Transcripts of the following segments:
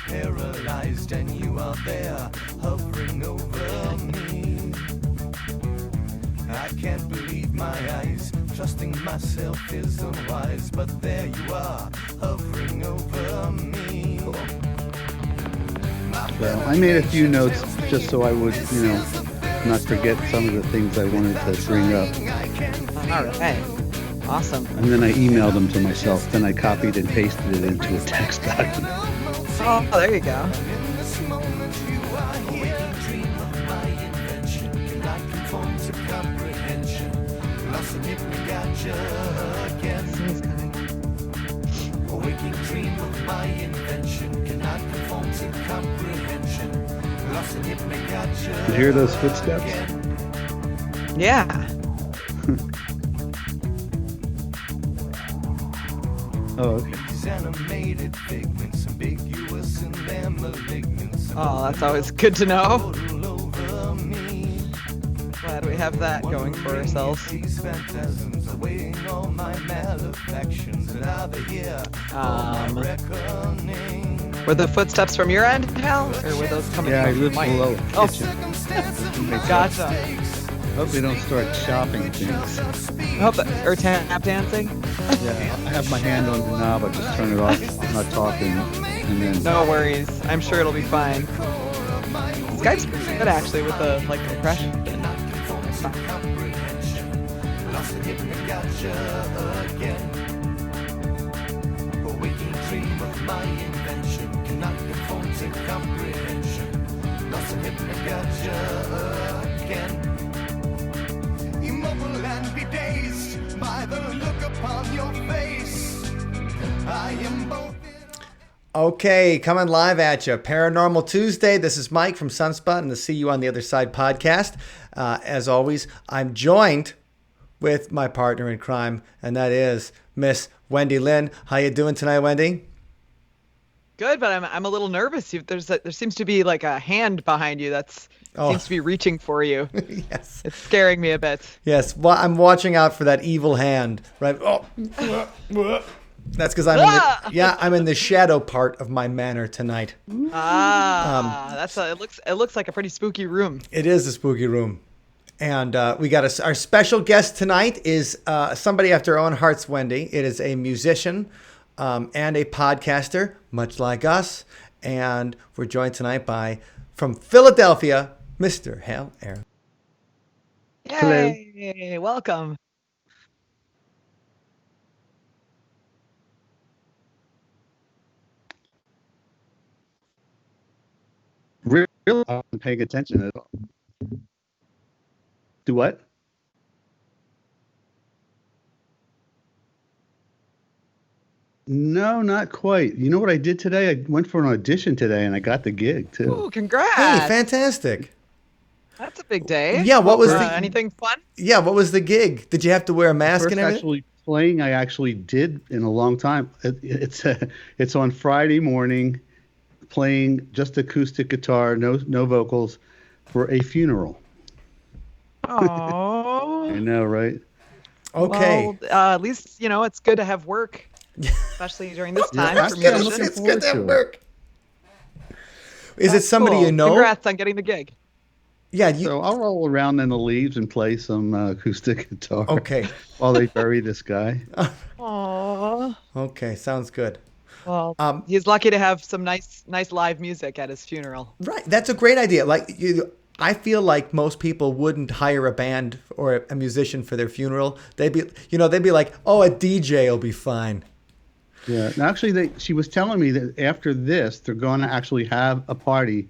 paralyzed and you are there hovering over me. I can't believe my eyes, trusting myself is unwise, but there you are hovering over me. So I made a few notes just so I would, not forget some of the things I wanted to bring up. All right. Awesome. And then I emailed them to myself. Then I copied and pasted it into a text document. Oh, there you go. Did you hear those footsteps? Yeah. Oh, okay. Oh, that's always good to know. Glad we have that going for ourselves. Were the footsteps from your end, Hal? Or were those coming Yeah, I from live mine? below the Oh. kitchen. Gotcha. Hope they don't start shopping things. Hope that, or tap dancing? Yeah, I have my hand on the knob. I just turn it off. I'm not talking. And then No worries. I'm sure it'll be fine. Skype's pretty good actually with the compression. Immobile and be dazed by the look upon your face. I am both. Okay, coming live at you. Paranormal Tuesday. This is Mike from Sunspot and the See You on the Other Side podcast. As always, I'm joined with my partner in crime, and that is Miss Wendy Lynn. How you doing tonight, Wendy? Good, but I'm a little nervous. There seems to be like a hand behind you seems to be reaching for you. Yes. It's scaring me a bit. Yes. Well, I'm watching out for that evil hand. Right. Oh. That's because I'm in the shadow part of my manor tonight. It looks like a pretty spooky room. It is a spooky room. And we got our special guest tonight is somebody after our own hearts, Wendy. It is a musician and a podcaster, much like us. And we're joined tonight by, from Philadelphia, Mr. Hal Aaron. Yay! Welcome. really, I wasn't paying attention at all. Do what? No, not quite. You know what I did today? I went for an audition today and I got the gig too. Ooh, congrats! Hey, fantastic. That's a big day. Yeah, what was anything fun? Yeah, what was the gig? Did you have to wear a mask First and everything? actually playing, I actually did in a long time. It's on Friday morning, playing just acoustic guitar, no vocals, for a funeral. Oh. I know, right? Okay. Well, at least it's good to have work, especially during this time. Yeah, for I'm musicians. looking It's forward good to have to it. work. Is it That's somebody cool. you know? Congrats on getting the gig. Yeah. So I'll roll around in the leaves and play some acoustic guitar. Okay. While they bury this guy. Aww. Okay. Sounds good. Well, he's lucky to have some nice live music at his funeral. Right. That's a great idea. I feel like most people wouldn't hire a band or a musician for their funeral. They'd be like, oh, a DJ will be fine. Yeah. And actually, she was telling me that after this, they're going to actually have a party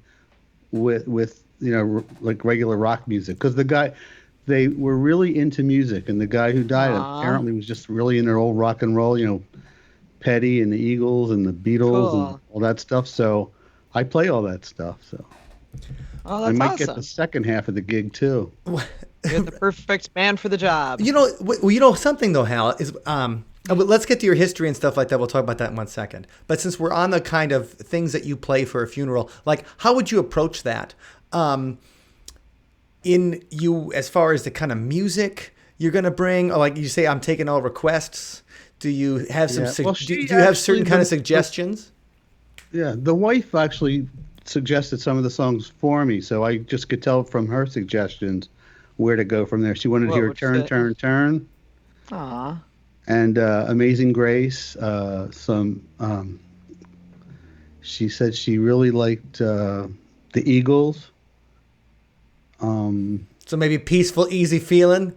with like regular rock music, because they were really into music, and the guy who died apparently was just really into old rock and roll, Petty and the Eagles and the Beatles and all that stuff. So I play all that stuff. So Oh, I that's might awesome. get the second half of the gig too. You're the perfect man for the job. Something though, Hal, is let's get to your history and stuff like that. We'll talk about that in 1 second. But since we're on the kind of things that you play for a funeral, like how would you approach that? As far as the kind of music you're gonna bring, or like you say, I'm taking all requests. Do you have some? Yeah. Well, do you have certain kind of suggestions? Yeah, the wife actually suggested some of the songs for me, so I just could tell from her suggestions where to go from there. She wanted to What hear would "Turn, fit? Turn, Turn" Aw. and "Amazing Grace." She said she really liked the Eagles. Um, So maybe peaceful, easy feeling.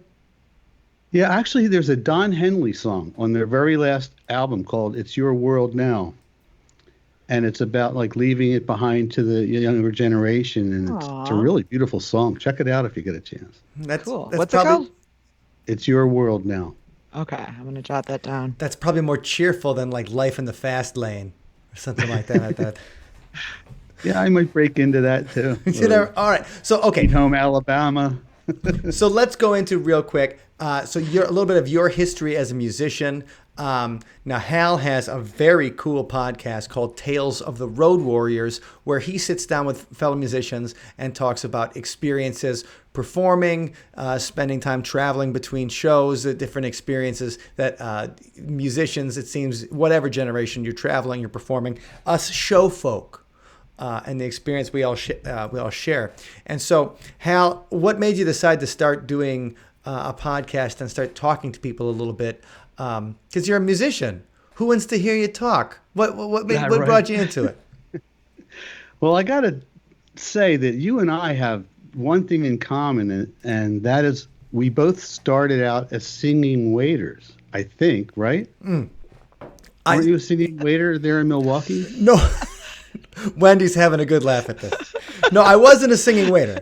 yeah, actually, there's a Don Henley song on their very last album called "It's Your World Now." And it's about like leaving it behind to the younger generation, and it's a Aw. really beautiful song. Check it out if you get a chance. Cool. That's What's it probably called? It's Your World Now. Okay, I'm gonna jot that down. that's probably more cheerful than like Life in the Fast Lane or something like that. I thought. Yeah, I might break into that too. All right. So okay. Sweet Home Alabama. So let's go into real quick. So you're a little bit of your history as a musician. Now Hal has a very cool podcast called Tales of the Road Warriors, where he sits down with fellow musicians and talks about experiences performing, spending time traveling between shows, the different experiences that musicians, it seems, whatever generation you're traveling, you're performing, us show folk. And the experience we all share. And so, Hal, what made you decide to start doing a podcast and start talking to people a little bit? Because you're a musician. Who wants to hear you talk? What brought you into it? Well, I got to say that you and I have one thing in common, and that is we both started out as singing waiters, I think, right? Weren't you a singing waiter there in Milwaukee? No. Wendy's having a good laugh at this. No, I wasn't a singing waiter.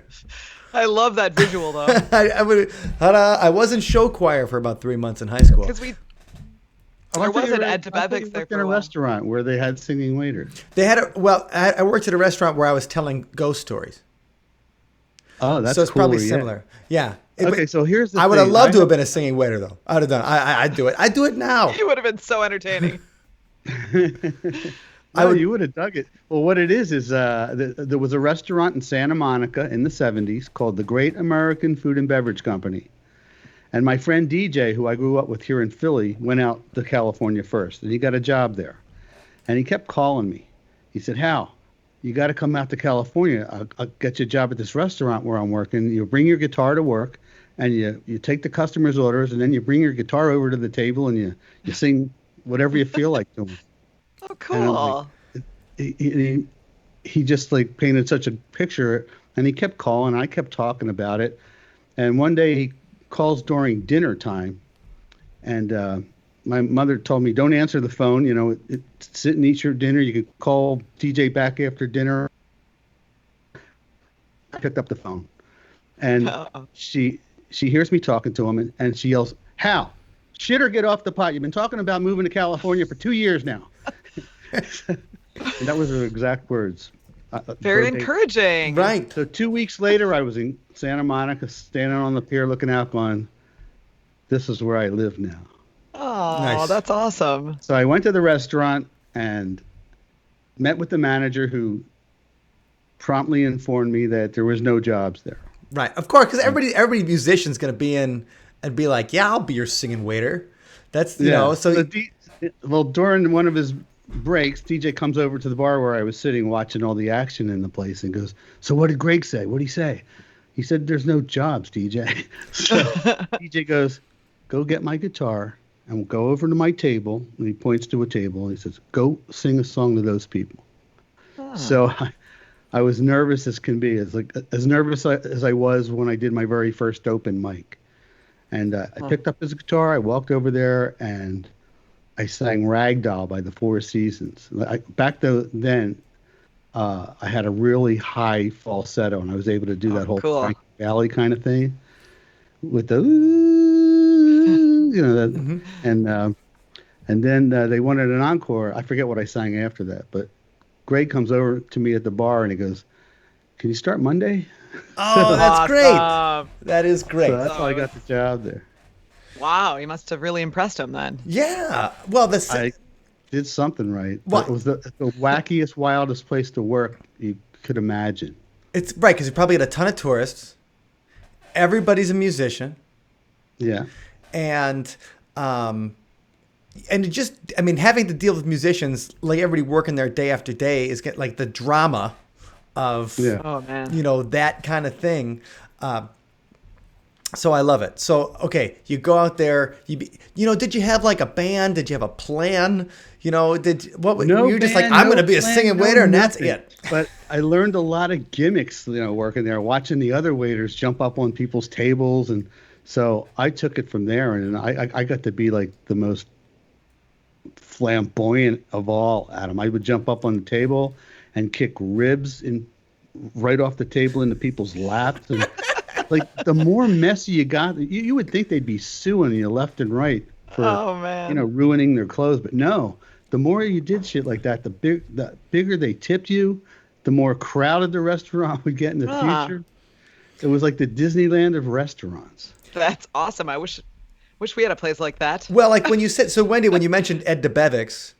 I love that visual though. I was in show choir for about 3 months in high school. Because we Oh, Or I thought was you it were- Ed I thought you Debevic's there worked for in a a while? restaurant where they had singing waiters. I worked at a restaurant where I was telling ghost stories. Oh, that's So it's cool, probably yeah. similar. Yeah. Okay, so here's the I would have thing. loved to I have been a singing waiter though. I'd have done. I'd do it. I'd do it now. It would have been so entertaining. You would have dug it. Well, what it is there was a restaurant in Santa Monica in the 70s called the Great American Food and Beverage Company. And my friend DJ, who I grew up with here in Philly, went out to California first, and he got a job there. And he kept calling me. He said, Hal, you got to come out to California. I'll get you a job at this restaurant where I'm working. You bring your guitar to work, and you take the customer's orders, and then you bring your guitar over to the table, and you sing whatever you feel like to them. Oh, And cool. I'm like, he just like painted such a picture, and he kept calling. I kept talking about it, and one day he calls during dinner time, and my mother told me, don't answer the phone. You know, sit and eat your dinner. You could call DJ back after dinner. I picked up the phone, and she hears me talking to him, and she yells, Hal, shit or get off the pot. You've been talking about moving to California for 2 years now. And that was her exact words. Very verbatim. encouraging. Right. So 2 weeks later, I was in Santa Monica, standing on the pier, looking out, going, "This is where I live now." Oh, Nice. that's awesome. So I went to the restaurant and met with the manager, who promptly informed me that there was no jobs there. Right. Of course, because every musician's going to be in and be like, yeah, I'll be your singing waiter. That's, you know, so. Well, during one of his breaks, DJ comes over to the bar where I was sitting watching all the action in the place and goes, "So what did Greg say? What did he say?" He said, "There's no jobs, DJ." So DJ goes, "Go get my guitar and we'll go over to my table." And he points to a table and he says, "Go sing a song to those people." So I was nervous as can be, as nervous as I was when I did my very first open mic. And I picked up his guitar, I walked over there, and I sang Ragdoll by the Four Seasons. Back then, I had a really high falsetto, and I was able to do that whole cool. Frankie Valli kind of thing with the ooh, you know, that, and then they wanted an encore. I forget what I sang after that, but Greg comes over to me at the bar, and he goes, "Can you start Monday?" Oh, that's Awesome. great. That is great. So that's how I got the job there. Wow, you must have really impressed him then. Yeah. Well, I did something right. What? It was the wackiest, wildest place to work you could imagine. it's right because you probably had a ton of tourists. Everybody's a musician, Yeah. and and it just, I mean, having to deal with musicians, like everybody working there day after day, is get like the drama of, Oh man. you know, that kind of thing. So I love it. So, okay, you go out there, did you have like a band? Did you have a plan? You know, No you're just like, band, I'm no going to be a plan, singing no waiter and that's nothing. it. But I learned a lot of gimmicks, working there, watching the other waiters jump up on people's tables. And so I took it from there, and I got to be like the most flamboyant of all, Adam. I would jump up on the table and kick ribs right off the table into people's laps. And like the more messy you got, you would think they'd be suing you left and right for, Oh man. ruining their clothes. But no, the more you did shit like that, the bigger they tipped you, the more crowded the restaurant would get in the future. It was like the Disneyland of restaurants. That's awesome. I wish we had a place like that. Well, like when you said, so Wendy, when you mentioned Ed DeBevick's,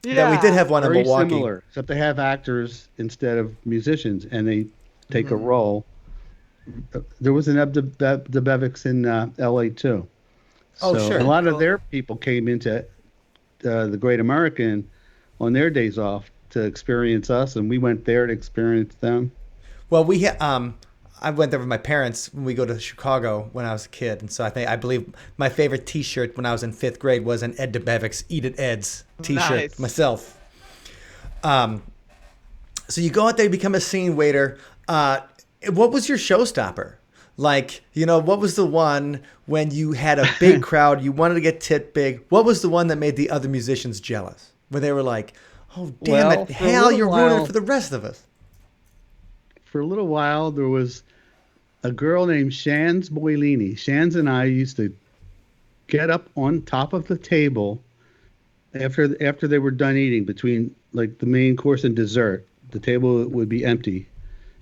that we did have one in Very Milwaukee. similar, except they have actors instead of musicians, and they take a role. There was an Ed DeBevick's in L.A. too. Oh, So sure. a lot of their people came into the Great American on their days off to experience us, and we went there to experience them. Well, I went there with my parents when we go to Chicago when I was a kid, and so I believe my favorite T-shirt when I was in 5th grade was an Ed DeBevick's "Eat at Ed's" T-shirt Nice. myself. So you go out there, you become a singing waiter. What was your showstopper? Like, what was the one when you had a big crowd, you wanted to get tipped big? What was the one that made the other musicians jealous? Where they were like, "Oh, damn Well, it, for a Hal, little you're ruining while- it for the rest of us." For a little while, there was a girl named Shans Boilini. Shans and I used to get up on top of the table after they were done eating, between like the main course and dessert. The table would be empty,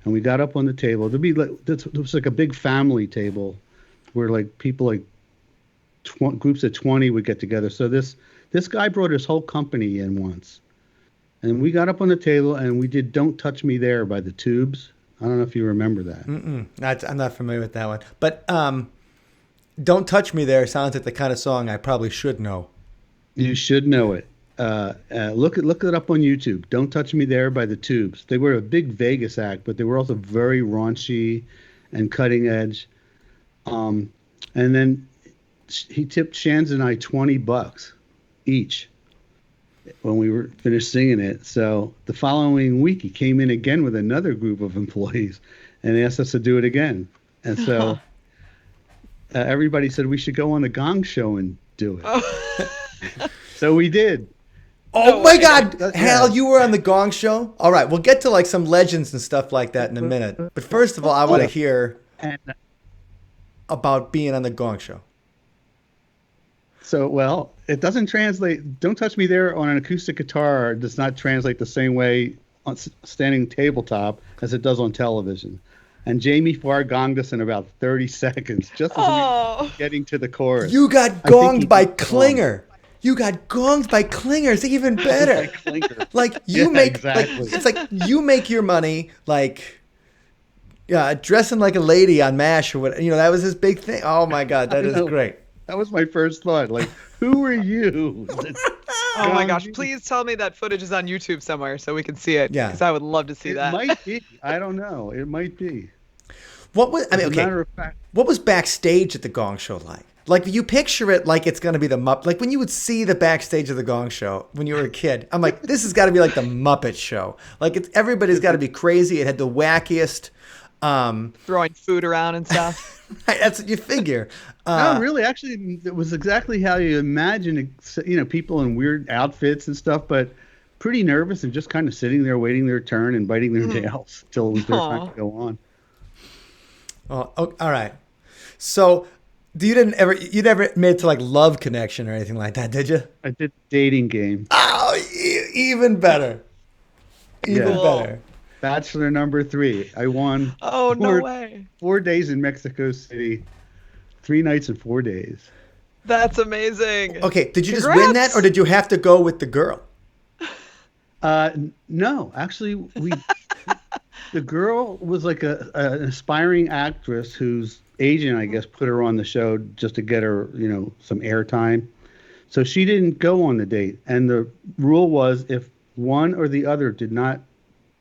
and we got up on the table. It was like a big family table where like people like groups of 20 would get together. So this guy brought his whole company in once, and we got up on the table and we did "Don't Touch Me There" by the Tubes. I don't know if you remember that. I'm not familiar with that one. But "Don't Touch Me There" sounds like the kind of song I probably should know. You should know it. Look it up on YouTube. "Don't Touch Me There" by the Tubes. They were a big Vegas act, but they were also very raunchy and cutting edge. And then he tipped Shans and I $20 each when we were finished singing it. So the following week, he came in again with another group of employees and asked us to do it again. And so everybody said we should go on the Gong Show and do it. So we did. Oh my God, Yeah. Hal, you were on the Gong Show? All right, we'll get to like some legends and stuff like that in a minute. But first of all, I want to hear And about being on the Gong Show. so, well, it doesn't translate. "Don't Touch Me There" on an acoustic guitar does not translate the same way on standing tabletop as it does on television. And Jamie Farr gonged us in about 30 seconds, just as we were getting to the chorus. You got I think he gonged by did the Klinger. You got gonged by Klinger. It's even better. Klinger. Like you Yeah, make, exactly. like, it's like you make your money like, dressing like a lady on MASH or what. That was his big thing. Oh my God, that I is know. great. That was my first thought. Like, who are you? Oh my gosh! Please tell me that footage is on YouTube somewhere so we can see it. Yeah. Because I would love to see It that. might be. I don't know. It might be. What was? I mean, As a okay. matter of fact, What was backstage at the Gong Show like? Like you picture it like it's gonna be the Muppet. Like when you would see the backstage of the Gong Show when you were a kid, I'm like, this has got to be like the Muppet Show. Like everybody's got to be crazy. It had the wackiest. Throwing food around and stuff. That's what you figure. no, really, actually, it was exactly how you imagine it, people in weird outfits and stuff, but pretty nervous and just kind of sitting there waiting their turn and biting their nails till it was their time to go on. Oh, all right. So, you never made it to like Love Connection or anything like that, did you? I did dating game. Oh, even better. Even Yeah. better. Bachelor number 3. I won. Oh, no way. 4 days in Mexico City, 3 nights and 4 days. That's amazing. Okay, did you just Congrats. win that, or did you have to go with the girl? No, actually, the girl was like an aspiring actress whose agent, I guess, put her on the show just to get her, some airtime. So she didn't go on the date. And the rule was if one or the other did not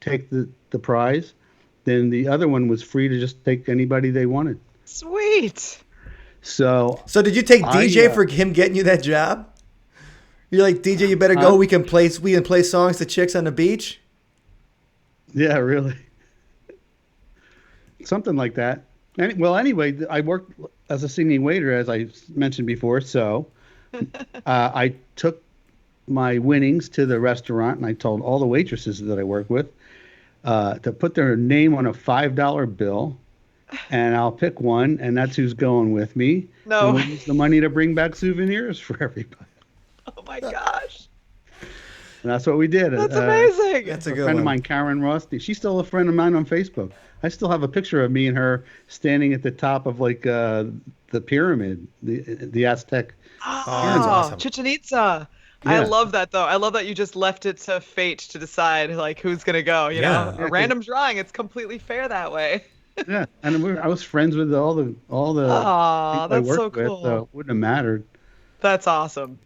take the prize, then the other one was free to just take anybody they wanted. Sweet. So did you take DJ for him getting you that job? You're like, DJ, you better go. We can play songs to chicks on the beach. Yeah, really. Something like that. Anyway, I worked as a singing waiter, as I mentioned before. So I took my winnings to the restaurant, and I told all the waitresses that I work with to put their name on a $5 bill, and I'll pick one, and that's who's going with me. No. And we'll use the money to bring back souvenirs for everybody. Oh my gosh. And that's what we did. That's amazing. That's a good friend one. of mine, Karen Ross. She's still a friend of mine on Facebook. I still have a picture of me and her standing at the top of like the pyramid, the Aztec. Oh, that's awesome. Chichen Itza. Yeah. I love that though. I love that you just left it to fate to decide like who's gonna go. You know, a random drawing. It's completely fair that way. Yeah, and I was friends with all the people I that's so worked with, cool. so it wouldn't have mattered. That's awesome.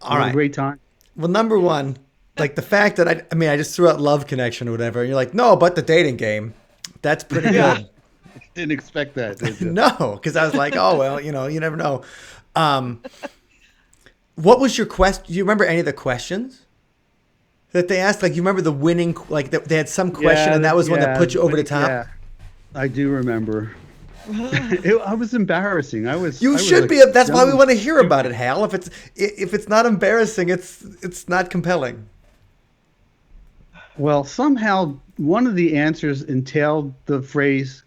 All right. A great time. Well, number one, like the fact that I just threw out Love Connection or whatever. And you're like, no, but the dating game. That's pretty good. Didn't expect that, did you? No, because I was like, oh, well, you never know. What was your question? Do you remember any of the questions that they asked? Like, you remember the winning, like they had some question and that was one that put you over the top? Yeah, I do remember. I was embarrassing. You should be. That's why we want to hear about it, Hal. If it's not embarrassing, it's not compelling. Well, somehow one of the answers entailed the phrase.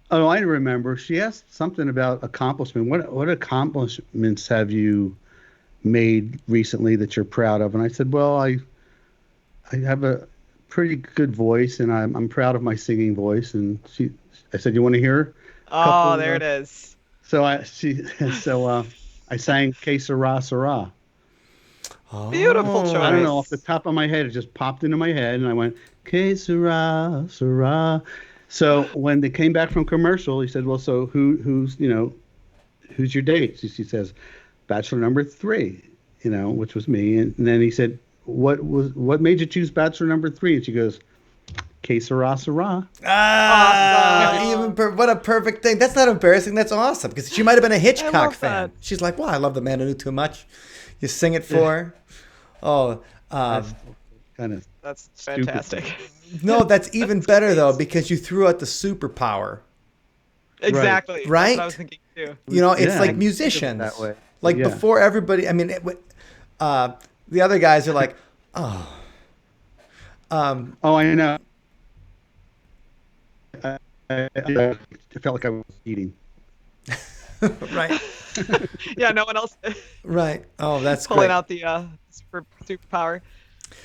Oh, I remember. She asked something about accomplishment. What accomplishments have you made recently that you're proud of? And I said, well, I have a pretty good voice, and I'm proud of my singing voice. And I said, you want to hear? Oh, there it is. So I sang Que Sera Sera. Oh. Beautiful choice. I don't know, off the top of my head, it just popped into my head, and I went, Que Sera Sera. So when they came back from commercial, he said, well, so who's your date? She says, Bachelor number 3, which was me. And then he said, what made you choose Bachelor number 3? And she goes, Que Sera Sera. What a perfect thing. That's not embarrassing. That's awesome. Because she might have been a Hitchcock fan. That. She's like, well, I love the man who knew too much. You sing it for her. Oh, That's fantastic. no, that's even better though, because you threw out the superpower. Exactly. Right? That's what I was thinking too. It's like musicians. That way. Like before everybody, I mean, the other guys are like, oh. Oh, I know. I felt like I was eating. Right. Yeah, no one else Right. Oh, that's pulling great. out the superpower.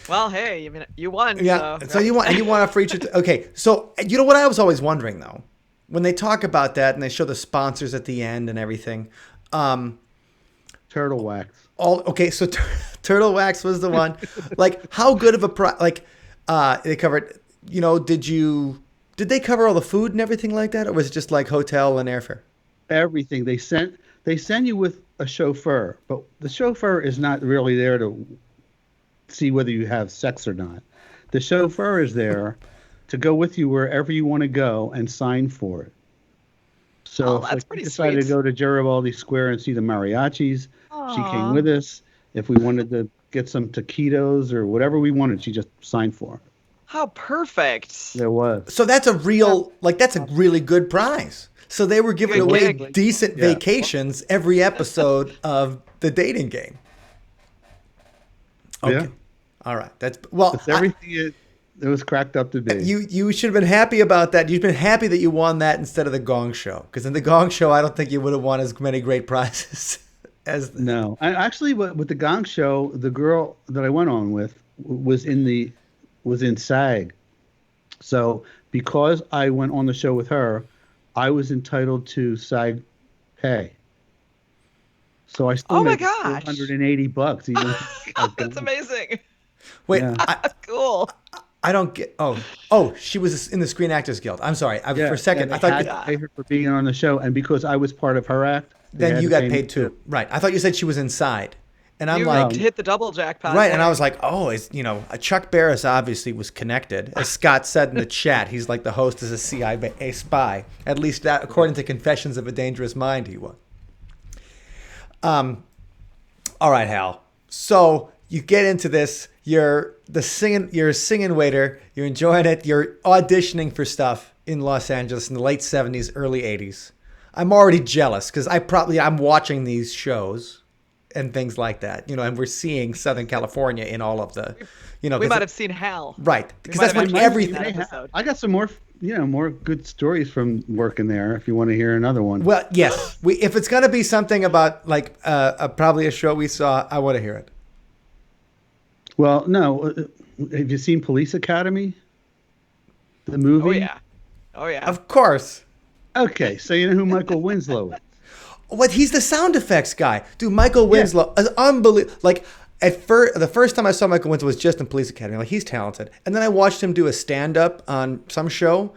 Well, hey, you won. Yeah. So you want for each. Okay. So you know what I was always wondering though, when they talk about that and they show the sponsors at the end and everything. Turtle wax. Okay. So Turtle Wax was the one. Like, how good of a they covered. Did they cover all the food and everything like that, or was it just like hotel and airfare? Everything. They send you with a chauffeur, but the chauffeur is not really there to see whether you have sex or not. The chauffeur is there to go with you wherever you want to go and sign for it. So if we decided to go to Garibaldi Square and see the mariachis, she came with us. If we wanted to get some taquitos or whatever we wanted, she just signed for it. How perfect. There was. So that's a really good prize. So they were giving away decent vacations every episode of the dating game. Okay. Yeah. All right. That's everything it was cracked up to be. You should have been happy about that. You've been happy that you won that instead of the Gong Show. Because in the Gong Show, I don't think you would have won as many great prizes as. No. Actually, with the Gong Show, the girl that I went on with was in SAG. So because I went on the show with her, I was entitled to SAG pay. So I still made $480 even. That's amazing. Wait, yeah. Cool. I don't get. Oh, she was in the Screen Actors Guild. I'm sorry. For a second, I thought I had to pay her for being on the show, and because I was part of her act, then had you to got pay me paid too. Right. I thought you said she was inside. And I'm You like, hit the double jackpot. right. there. And I was like, oh, Chuck Barris obviously was connected. As Scott said in the chat, he's like the host as a CIA spy. At least that, according to Confessions of a Dangerous Mind, he was. All right, Hal. So you get into this. You're a singing waiter. You're enjoying it. You're auditioning for stuff in Los Angeles in the late 70s, early 80s. I'm already jealous because I'm watching these shows and things like that, and we're seeing Southern California in all of the, we might have seen Hal. Right. Because might that's have when actually seen everything. that episode. I got some more good stories from working there. If you want to hear another one. Well, yes. If it's gonna be something about like probably a show we saw, I want to hear it. Well, no. Have you seen Police Academy? The movie? Oh yeah. Of course. Okay, so you know who Michael Winslow is? What? He's the sound effects guy, dude. Michael Winslow is unbelievable. Like the first time I saw Michael Winslow was just in Police Academy. Like, he's talented. And then I watched him do a stand up on some show,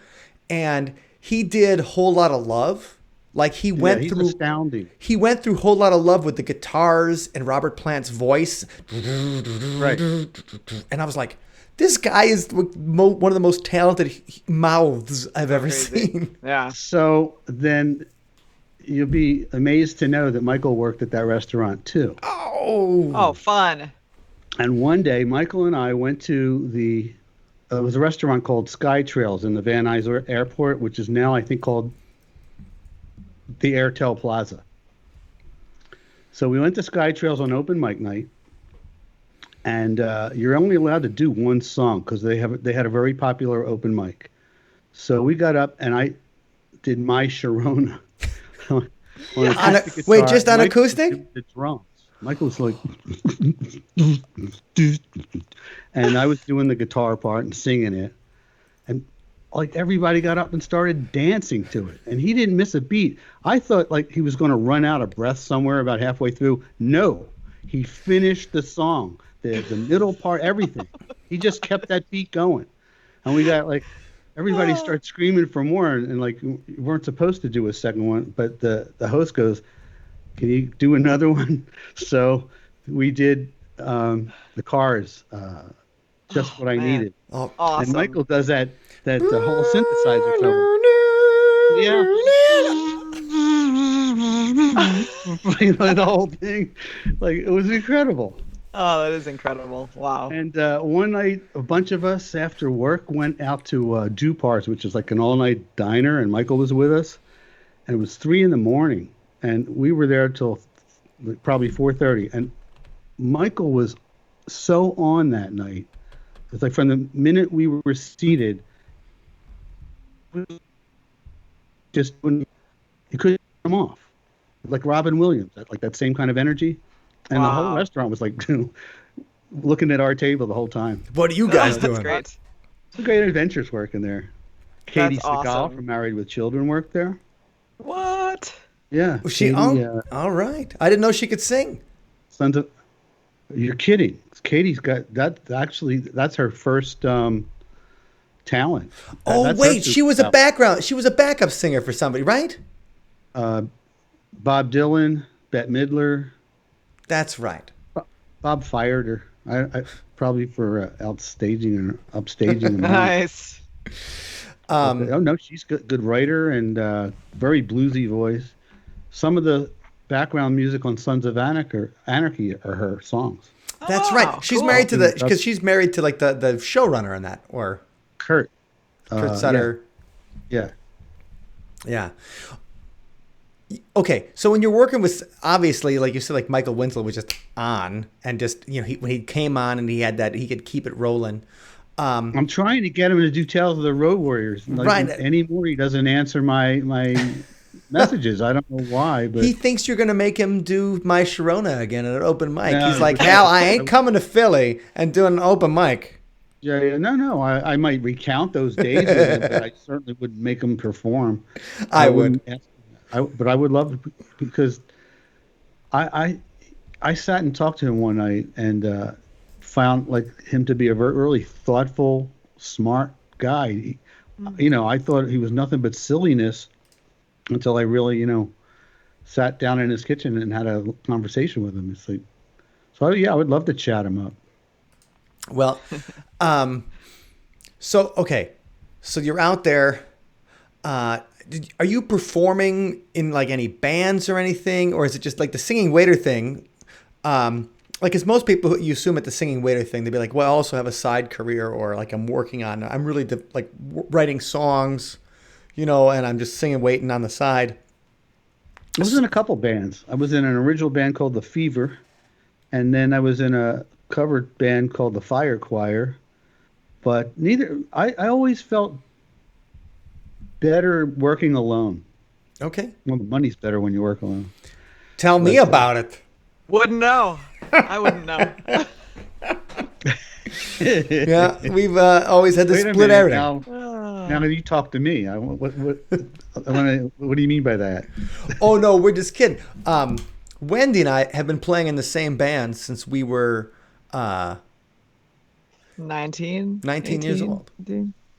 and he did Whole Lot of Love. Like, he's astounding. He went through Whole Lot of Love with the guitars and Robert Plant's voice. Right. And I was like, this guy is one of the most talented mouths I've ever seen. Yeah. So then you'll be amazed to know that Michael worked at that restaurant too. Oh, fun. And one day, Michael and I went to it was a restaurant called Sky Trails in the Van Nuys Airport, which is now, I think, called the Airtel Plaza. So we went to Sky Trails on open mic night, and you're only allowed to do one song because they had a very popular open mic. So we got up and I did My Sharona. Wait, just on acoustic? The drums. Michael was like, and I was doing the guitar part and singing it, and like everybody got up and started dancing to it, and he didn't miss a beat. I thought like he was going to run out of breath somewhere about halfway through. No, he finished the song, the middle part, everything. He just kept that beat going, and we got like everybody started screaming for more, and like we weren't supposed to do a second one, but the host goes, "Can you do another one?" So we did the Cars, Just What I Needed. Oh, awesome. And Michael does that whole synthesizer solo. Yeah. The whole thing. Like, it was incredible. Oh, that is incredible. Wow. And one night, a bunch of us after work went out to Dupar's, which is like an all-night diner, and Michael was with us. And it was 3 a.m, and we were there till probably 4:30. And Michael was so on that night. It's like from the minute we were seated, just when you couldn't come off, like Robin Williams, like that same kind of energy. And the whole restaurant was like looking at our table the whole time. what are you guys doing? That's great. Some great adventures working there. Katie That's Segal awesome. from Married with Children worked there. What? Yeah. Was she Katie, all right. I didn't know she could sing. Sons of, you're kidding. Katie's got that. Actually, that's her first talent. Oh, That's her wait, she was a talent. background. She was a backup singer for somebody, right? Bob Dylan, Bette Midler. That's right. Bob fired her. I probably for upstaging him. Nice. Oh no, she's good writer and very bluesy voice. Some of the background music on Sons of Anarchy are her songs. That's Oh, right. She's cool. married to because she's married to like the showrunner in that, or Kurt Sutter. Yeah. Yeah. Okay, so when you're working with, obviously, like you said, like Michael Winslow was just on, and just when he came on and he had that, he could keep it rolling. I'm trying to get him to do Tales of the Road Warriors. Right. Anymore, he doesn't answer my messages. I don't know why, but He thinks you're going to make him do My Sharona again at an open mic. No, He's like, but- Hal, I ain't coming to Philly and doing an open mic. yeah, no. I might recount those days, with him, but I certainly wouldn't make him perform. I would. wouldn't ask him that. But I would love to, because I sat and talked to him one night and found like him to be a really thoughtful, smart guy. I thought he was nothing but silliness until I really, sat down in his kitchen and had a conversation with him. It's like, so yeah, I would love to chat him up. Well, so okay, so you're out there. Are you performing in like any bands or anything, or is it just like the singing waiter thing? Like, as most people, you assume at the singing waiter thing, they'd be like, well, I also have a side career, or like I'm really writing songs, and I'm just singing, waiting on the side. I was in a couple bands. I was in an original band called The Fever, and then I was in a covered band called The Fire Choir. But I always felt better working alone. Okay. Well, the money's better when you work alone. Tell me about it. Wouldn't know. I wouldn't know. Yeah, we've always had to split everything. Now you talk to me. What do you mean by that? Oh, no, we're just kidding. Wendy and I have been playing in the same band since we were 19 years old.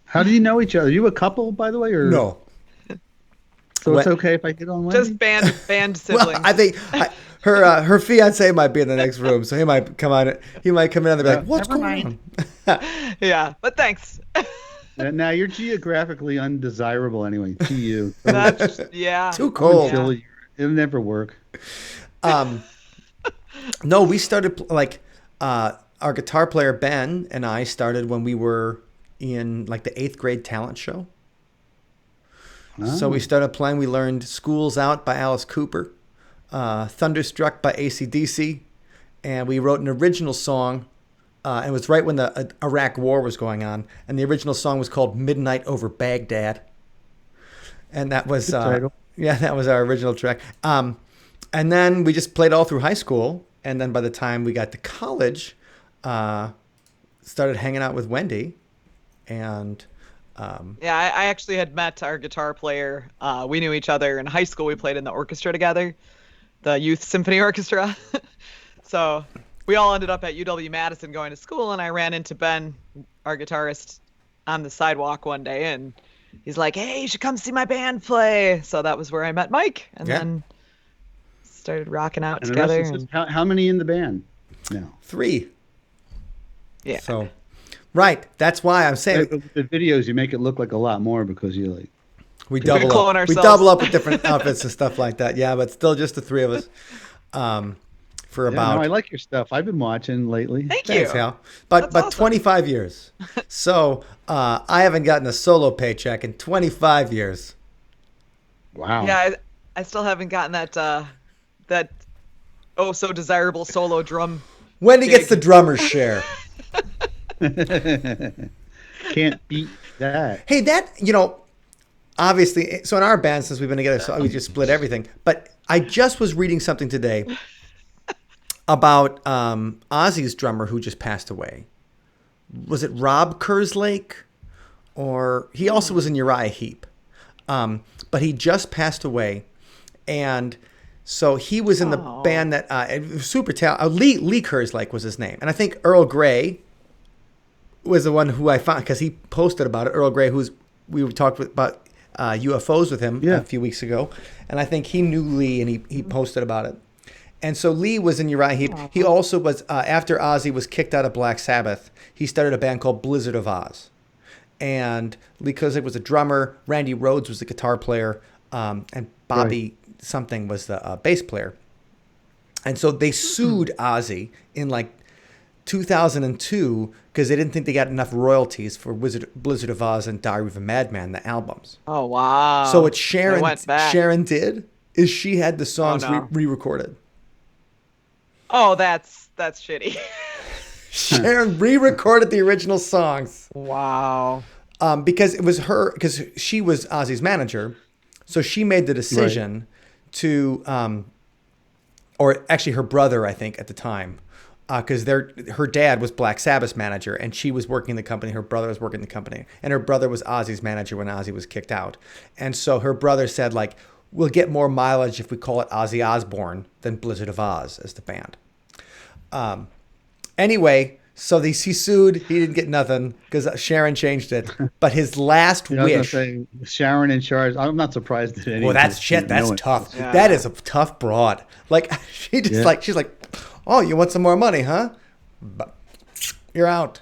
How do you know each other? Are you a couple, by the way? Or no? So it's okay if I get on Wendy? Just band siblings. Well, I think her fiance might be in the next room, so he might come on. He might come in and be like, "What's going on?" Yeah, but thanks. Now you're geographically undesirable anyway to you. That's too cold. Yeah. It'll never work. No, we started our guitar player Ben and I started when we were in like the 8th grade talent show. Oh. So we started playing. We learned "School's Out" by Alice Cooper, "Thunderstruck" by AC/DC, and we wrote an original song. It was right when the Iraq War was going on, and the original song was called "Midnight Over Baghdad," and that was that was our original track. And then we just played all through high school, and then by the time we got to college, started hanging out with Wendy, and I actually had met our guitar player. We knew each other in high school. We played in the orchestra together, the Youth Symphony Orchestra. So we all ended up at UW-Madison going to school, and I ran into Ben, our guitarist, on the sidewalk one day, and he's like, "Hey, you should come see my band play." So that was where I met Mike, and then started rocking out together. How many in the band now? 3. Yeah. So, right. That's why I'm saying the videos you make it look like a lot more because you like we double up. We double up with different outfits and stuff like that. Yeah, but still just the 3 of us. For about. No, I like your stuff. I've been watching lately. Thanks, Hal. But awesome. 25 years. So I haven't gotten a solo paycheck in 25 years. Wow. Yeah, I still haven't gotten that so desirable solo drum. Wendy gets the drummer's share. Can't beat that. Hey, that, obviously, so in our band, since we've been together, so we just split everything. But I just was reading something today about Ozzy's drummer who just passed away. Was it Rob Kerslake? Or he also was in Uriah Heep. But he just passed away. And so he was in the band that super talented. Lee Kerslake was his name. And I think Earl Grey was the one who I found, because he posted about it. Earl Grey, we talked about UFOs with him a few weeks ago. And I think he knew Lee, and he posted about it. And so Lee was in Uriah Heep. He also was, after Ozzy was kicked out of Black Sabbath, he started a band called Blizzard of Oz. And Lee Kerslake was a drummer. Randy Rhoads was the guitar player. And Bobby something was the bass player. And so they sued Ozzy in like 2002 because they didn't think they got enough royalties for Blizzard of Oz and Diary of a Madman, the albums. Oh, wow. So what Sharon did is she had the songs re-recorded. Oh, that's shitty. Sharon re-recorded the original songs. Wow. Because it was her, because she was Ozzy's manager, so she made the decision to, or actually her brother, I think, at the time, because her dad was Black Sabbath's manager, and she was working the company. Her brother was working the company, and her brother was Ozzy's manager when Ozzy was kicked out. And so her brother said, like, we'll get more mileage if we call it Ozzy Osbourne than Blizzard of Oz as the band. Anyway, So he sued. He didn't get nothing because Sharon changed it. But his last I was wish. gonna say Sharon in charge. I'm not surprised that any. Well, of that's this, shit. That's no one tough. does. Yeah. That is a tough broad. Like she's like, oh, you want some more money, huh? But you're out.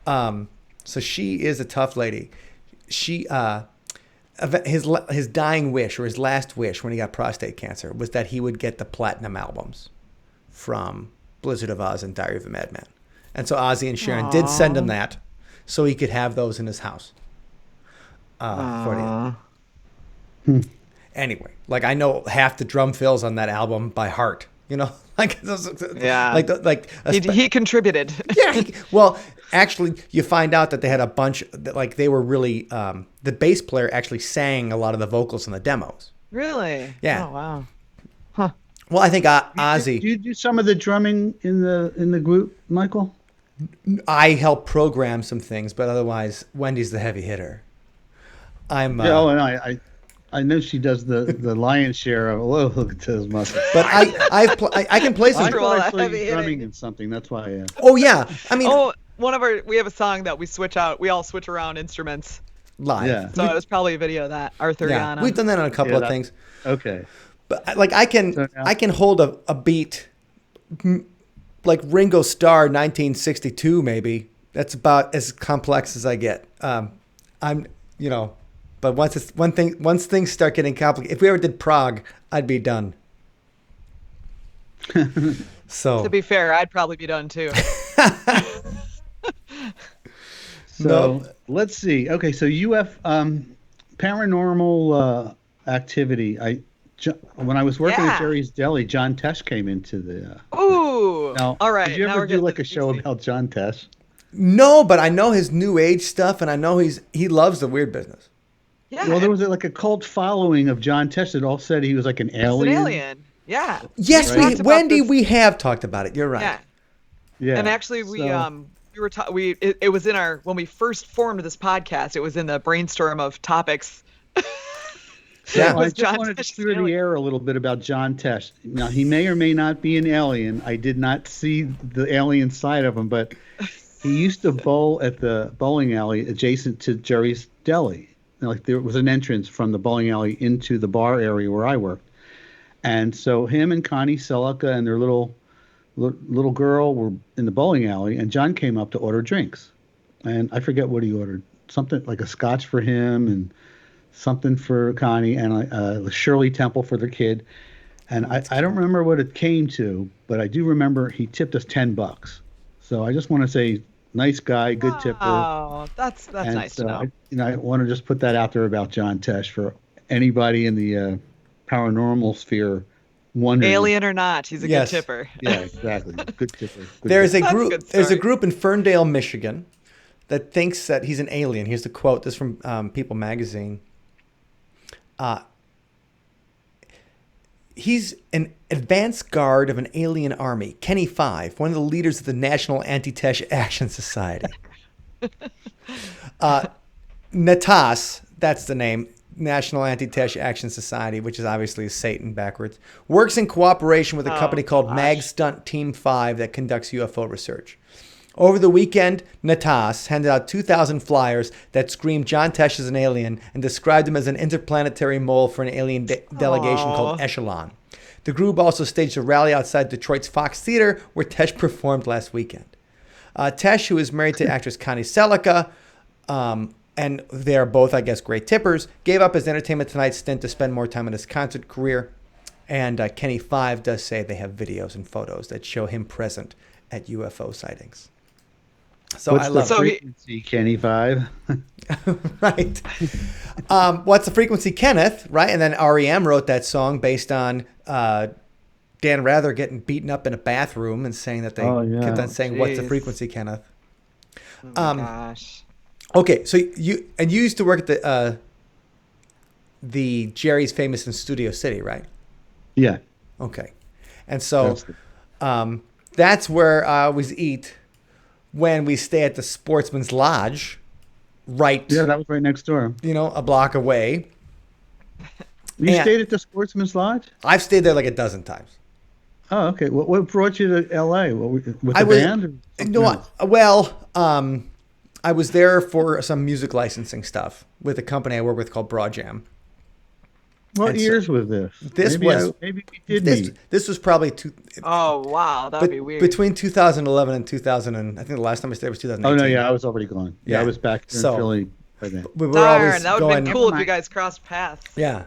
So she is a tough lady. She his dying wish or his last wish when he got prostate cancer was that he would get the platinum albums from Blizzard of Oz and Diary of a Madman. And so Ozzy and Sharon did send him that so he could have those in his house. For the Anyway, like I know half the drum fills on that album by heart, like Yeah. He contributed. Yeah. Well, actually, you find out that they had a bunch like they were really the bass player actually sang a lot of the vocals in the demos. Really? Yeah. Oh wow. Well, I think Ozzy. Do you do some of the drumming in the group, Michael? I help program some things, but otherwise, Wendy's the heavy hitter. I'm. And I know she does the lion's share of. Oh, look at those muscles. But I can play some. I thought I Heavy saw you hitting. drumming in something. That's why I asked. Oh yeah, I mean We have a song that we switch out. We all switch around instruments. live. Yeah. So it was probably a video of that Arthuriana. We've done that on a couple of things. Okay. But like I can So now- I can hold a beat like Ringo Starr 1962 maybe. That's about as complex as I get. But once things start getting complicated, if we ever did Prague, I'd be done. So To be fair, I'd probably be done too. So let's see. Okay, so paranormal activity. When I was working at Jerry's Deli, John Tesh came into the. Ooh. Now, All right. Did you now ever we're do getting like a show juicy. about John Tesh? no, but I know his new age stuff, and I know he loves the weird business. Yeah. Well, there was like a cult following of John Tesh that all said he was like an He's alien. an alien. Yeah. Yes, We talked about Wendy, this- we have talked about it. You're right. Yeah. Yeah. And actually, it was in our when we first formed this podcast. It was in the brainstorm of topics. Yeah. I was just John wanted to Tesh's clear the alien. air a little bit about John Tesh. Now, he may or may not be an alien. I did not see the alien side of him, but he used to bowl at the bowling alley adjacent to Jerry's Deli. Like there was an entrance from the bowling alley into the bar area where I worked. And so him and Connie Selica and their little girl were in the bowling alley, and John came up to order drinks. And I forget what he ordered. Something like a scotch for him and something for Connie and a Shirley Temple for the kid. And I don't remember what it came to, but I do remember he tipped us $10. So I just want to say, nice guy, good tipper. Oh, that's And nice to so know. I want to just put that out there about John Tesh for anybody in the paranormal sphere wondering. Alien or not, he's a Yes. good tipper. Yeah, exactly. Good tipper. Good There's a That's a group. good There's a story. group in Ferndale, Michigan, that thinks that he's an alien. Here's the quote. This is from People Magazine. He's an advanced guard of an alien army, Kenny Five, one of the leaders of the National Anti-Tesh Action Society. Natas, that's the name, National Anti-Tesh Action Society, which is obviously Satan backwards, works in cooperation with a company called Mag Stunt Team 5 that conducts UFO research. Over the weekend, Natas handed out 2,000 flyers that screamed John Tesh as an alien and described him as an interplanetary mole for an alien delegation called Echelon. The group also staged a rally outside Detroit's Fox Theater, where Tesh performed last weekend. Tesh, who is married to actress Connie Selica, and they're both, I guess, great tippers, gave up his Entertainment Tonight stint to spend more time in his concert career. And Kenny Five does say they have videos and photos that show him present at UFO sightings. So What's I love the it. frequency, Kenny Five? Right. What's the frequency, Kenneth? Right. And then REM wrote that song based on Dan Rather getting beaten up in a bathroom and saying that they kept on saying, "What's the Jeez. frequency, Kenneth?" Oh my gosh. Okay, so you used to work at the Jerry's Famous in Studio City, right? Yeah. Okay, and so that's where I always eat when we stay at the Sportsman's Lodge, right? Yeah, that was right next door. A block away. You And- stayed at the Sportsman's Lodge? I've stayed there like a dozen times. Oh, okay. What brought you to L.A.? With I the was band or something no, else? I was there for some music licensing stuff with a company I work with called Broadjam. What And so years was this? this was Maybe we did this meet. this was probably two, Oh wow, that would be but weird. between 2011 and 2000, and I think the last time I stayed was Oh no, 2018. yeah, I was already gone. Yeah, I Yeah. was back here in So Philly by then. we were Darn, always that would have been going. Never cool if you mind. guys crossed paths. Yeah.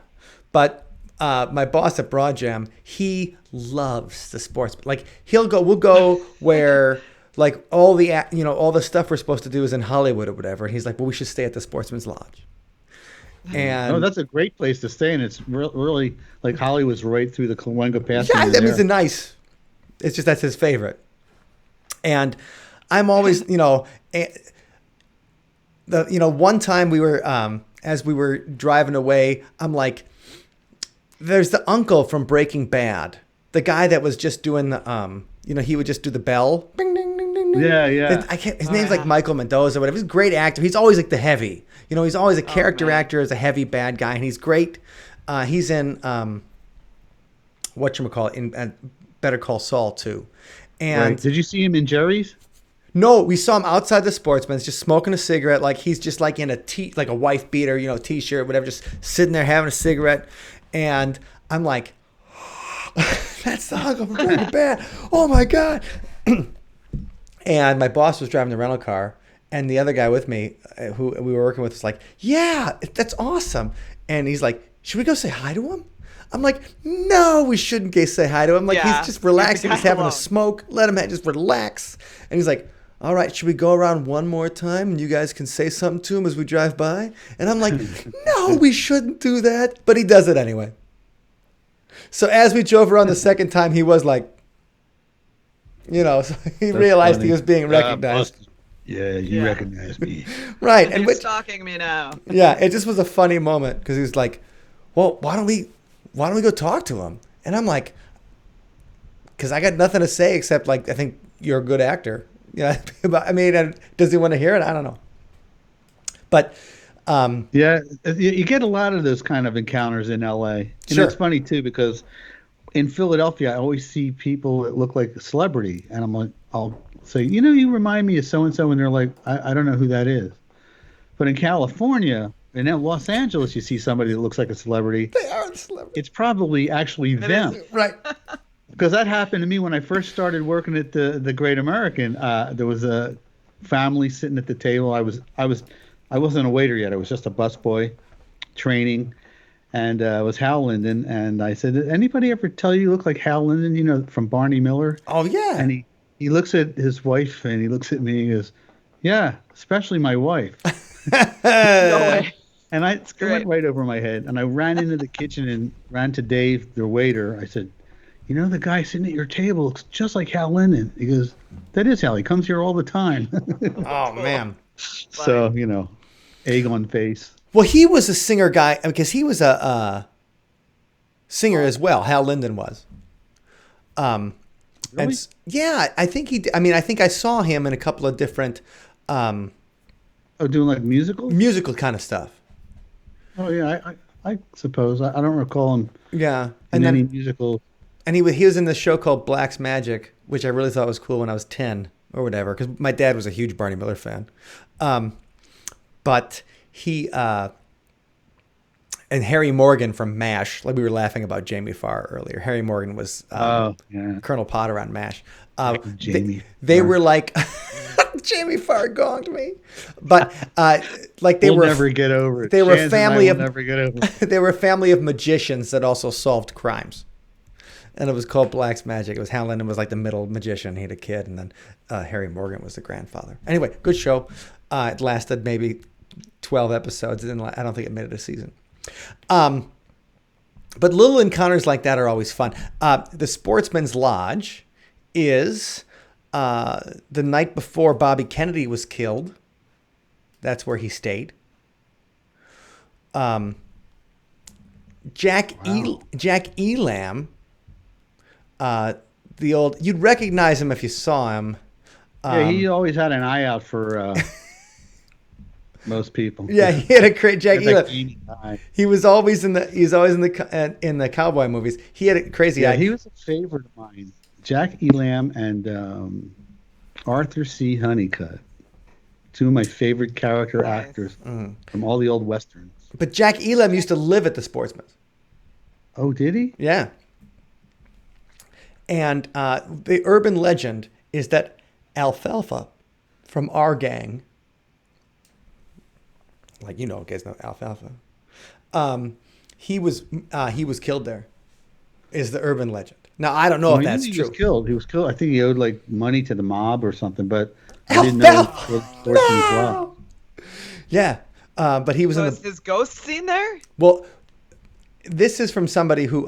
But my boss at Broadjam, he loves the sports. Like we'll go where like all the all the stuff we're supposed to do is in Hollywood or whatever. And he's like, well, we should stay at the Sportsman's Lodge. Oh, And that's a great place to stay, and it's really like Hollywood's right through the Cahuenga Pass yeah, when I you're mean, it's there. a nice. It's just that's his favorite. And I'm always, one time we were as we were driving away, I'm like, there's the uncle from Breaking Bad, the guy that was just doing the he would just do the bell, ding ding ding ding ding. Yeah, yeah. I can't. His Oh, name's like yeah. Michael Mendoza, or whatever. He's a great actor. He's always like the heavy. He's always a Oh, character man. actor as a heavy bad guy, and he's great. He's in whatchamacallit, in Better Call Saul too. Right. And Did you see him in Jerry's? no, we saw him outside the Sportsman's, just smoking a cigarette, like he's just like in like a wife beater, t-shirt, whatever, just sitting there having a cigarette. And I'm like, that's the uncle from Breaking Bad. Oh my god! And my boss was driving the rental car, and the other guy with me, who we were working with, was like, yeah, that's awesome. And he's like, should we go say hi to him? I'm like, no, we shouldn't go say hi to him. Like, Yeah, he's just leave the relaxing. guy He's having a alone. smoke. Let him just relax. And he's like, all right, should we go around one more time and you guys can say something to him as we drive by? And I'm like, no, we shouldn't do that. But he does it anyway. So as we drove around the second time, he was like, so he That's realized funny. he was being recognized. Busted. Yeah, you Yeah. recognize me. Right. And You're which, stalking me now. yeah, it just was a funny moment because he was like, well, why don't we go talk to him? And I'm like, because I got nothing to say except like, I think you're a good actor. But I mean, does he want to hear it? I don't know. But Yeah, you get a lot of those kind of encounters in LA. Sure. It's funny too because in Philadelphia, I always see people that look like a celebrity, and I'm like, I'll say, you remind me of so and so, and they're like, I don't know who that is. But in California and in Los Angeles, you see somebody that looks like a celebrity. they are a celebrity. It's probably actually them. Right. Because that happened to me when I first started working at the Great American. There was a family sitting at the table. I wasn't a waiter yet. I was just a busboy training, and it was Hal Linden. And I said, "Did anybody ever tell you look like Hal Linden? From Barney Miller?" Oh, yeah. And he looks at his wife and he looks at me and he goes, "Yeah, especially my wife." No way. And it great. went right over my head. And I ran into the kitchen and ran to Dave, the waiter. I said, the guy sitting at your table looks just like Hal Linden. He goes, "That is Hal. He comes here all the time." Oh, man. So, egg on face. Well, he was a singer guy because he was a singer as well. Hal Linden was. Really? Yeah, I think I mean, I think I saw him in a couple of different Oh, doing like musicals? musical kind of stuff. Oh, yeah. I suppose. I don't recall him Yeah, in and any then musical. and he was in this show called Black's Magic, which I really thought was cool when I was 10 or whatever, because my dad was a huge Barney Miller fan. But he and Harry Morgan from MASH, like we were laughing about Jamie Farr earlier. Harry Morgan was Oh, yeah. Colonel Potter on MASH. Jamie They Farr. were like Jamie Farr gonged me, but like they We'll were never get over it. they were a Shans and I family will of never get over it. they were a family of magicians that also solved crimes. And it was called Black's Magic. It was Hal Linden was like the middle magician. He had a kid, and then Harry Morgan was the grandfather. Anyway, good show. It lasted maybe 12 episodes. I don't think it made it a season. But little encounters like that are always fun. The Sportsman's Lodge is the night before Bobby Kennedy was killed. That's where he stayed. Jack Elam, the old, you'd recognize him if you saw him. Yeah, he always had an eye out for most people. Yeah, he had a great Jack He had that Elam. gamey eye. He's always in the cowboy movies. He had a crazy Yeah, eye. he was a favorite of mine. Jack Elam and Arthur C. Honeycutt, two of my favorite character Nice. actors from all the old westerns. But Jack Elam used to live at the Sportsman's. Oh, did he? Yeah. And the urban legend is that Alfalfa from our gang, like guys know Alfalfa, he was killed there. Is the urban legend. Now I don't know if that's he true. was killed. He was killed. I think he owed like money to the mob or something, but I didn't know what Sportsman's was. Yeah, but he was So in is the. his ghost scene there? Well, this is from somebody who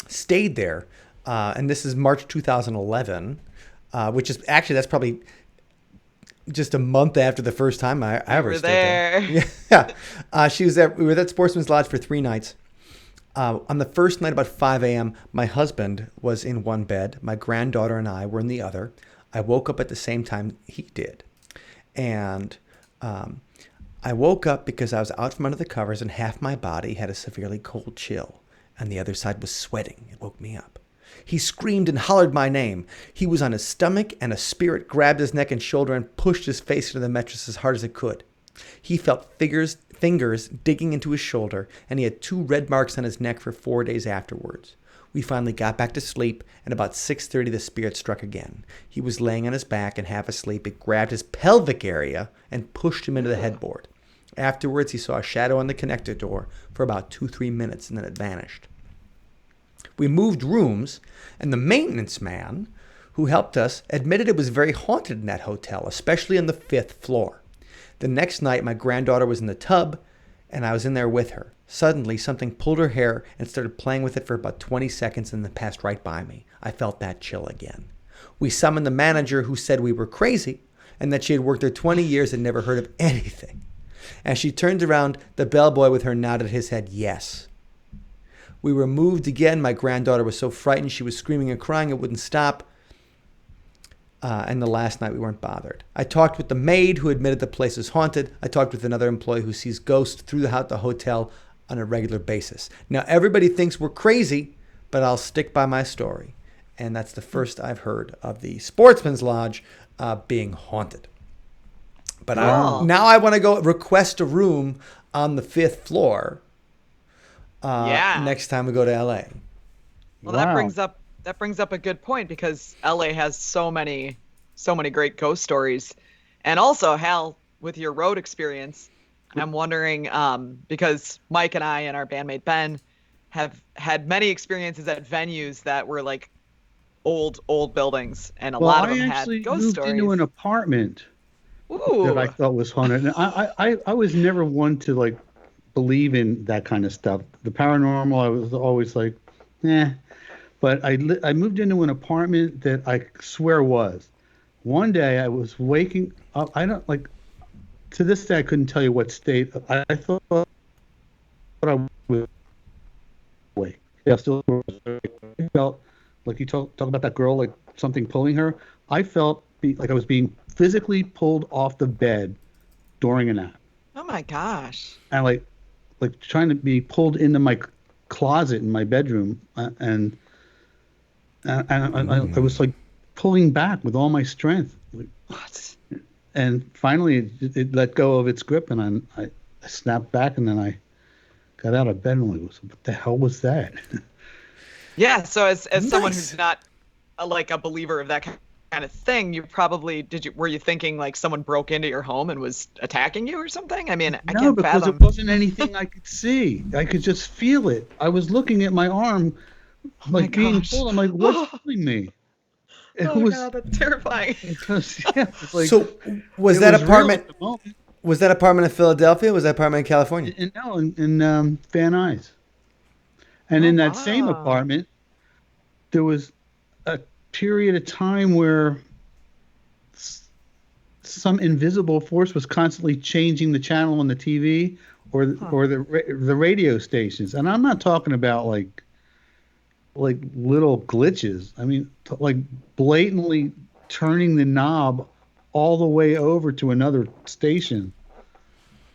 stayed there, and this is March 2011, which is actually that's probably just a month after the first time I ever were stayed there. Yeah, she was there. We were at Sportsman's Lodge for 3 nights. On the first night, about 5 a.m., my husband was in one bed. My granddaughter and I were in the other. I woke up at the same time he did. And I woke up because I was out from under the covers and half my body had a severely cold chill. And the other side was sweating. It woke me up. He screamed and hollered my name. He was on his stomach, and a spirit grabbed his neck and shoulder and pushed his face into the mattress as hard as it could. He felt fingers digging into his shoulder, and he had 2 red marks on his neck for 4 days afterwards. We finally got back to sleep, and about 6:30 the spirit struck again. He was laying on his back and half asleep. It grabbed his pelvic area and pushed him into the headboard. Afterwards, he saw a shadow on the connector door for about 2-3 minutes, and then it vanished. We moved rooms, and the maintenance man who helped us admitted it was very haunted in that hotel, especially on the 5th floor. The next night, my granddaughter was in the tub, and I was in there with her. Suddenly, something pulled her hair and started playing with it for about 20 seconds and then passed right by me. I felt that chill again. We summoned the manager, who said we were crazy and that she had worked there 20 years and never heard of anything. As she turned around, the bellboy with her nodded his head yes. We were moved again. My granddaughter was so frightened she was screaming and crying it wouldn't stop. And the last night we weren't bothered. I talked with the maid who admitted the place is haunted. I talked with another employee who sees ghosts through the hotel on a regular basis. Now everybody thinks we're crazy, but I'll stick by my story. And that's the first I've heard of the Sportsman's Lodge being haunted. But now I want to go request a room on the 5th floor next time we go to LA. Well, that brings up a good point, because LA has so many great ghost stories. And also, Hal, with your road experience, I'm wondering, because Mike and I and our bandmate Ben have had many experiences at venues that were like old buildings, and a lot of them had ghost stories. I moved into an apartment that I thought was haunted. And I was never one to like believe in that kind of stuff. The paranormal, I was always like, But I moved into an apartment that I swear was. One day I was waking up. To this day I couldn't tell you what state. I thought I was awake. Yeah, still I felt like you talk about that girl, like something pulling her. I felt like I was being physically pulled off the bed during a nap. Oh my gosh. And like trying to be pulled into my closet in my bedroom, and I was like pulling back with all my strength. Like, what? And finally it let go of its grip, and I snapped back, and then I got out of bed and was, what the hell was that? Yeah, so as someone who's not a believer of that kind of thing, you probably were you thinking like someone broke into your home and was attacking you or something? I mean, I can't because fathom. it wasn't anything I could see. I could just feel it. I was looking at my arm being pulled. I'm like, what's pulling me? God, that's terrifying. So was that apartment in Philadelphia? Was that apartment in California? In Van Nuys. And in that same apartment, there was a period of time where some invisible force was constantly changing the channel on the TV or the radio stations. And I'm not talking about like little glitches. I mean, like blatantly turning the knob all the way over to another station.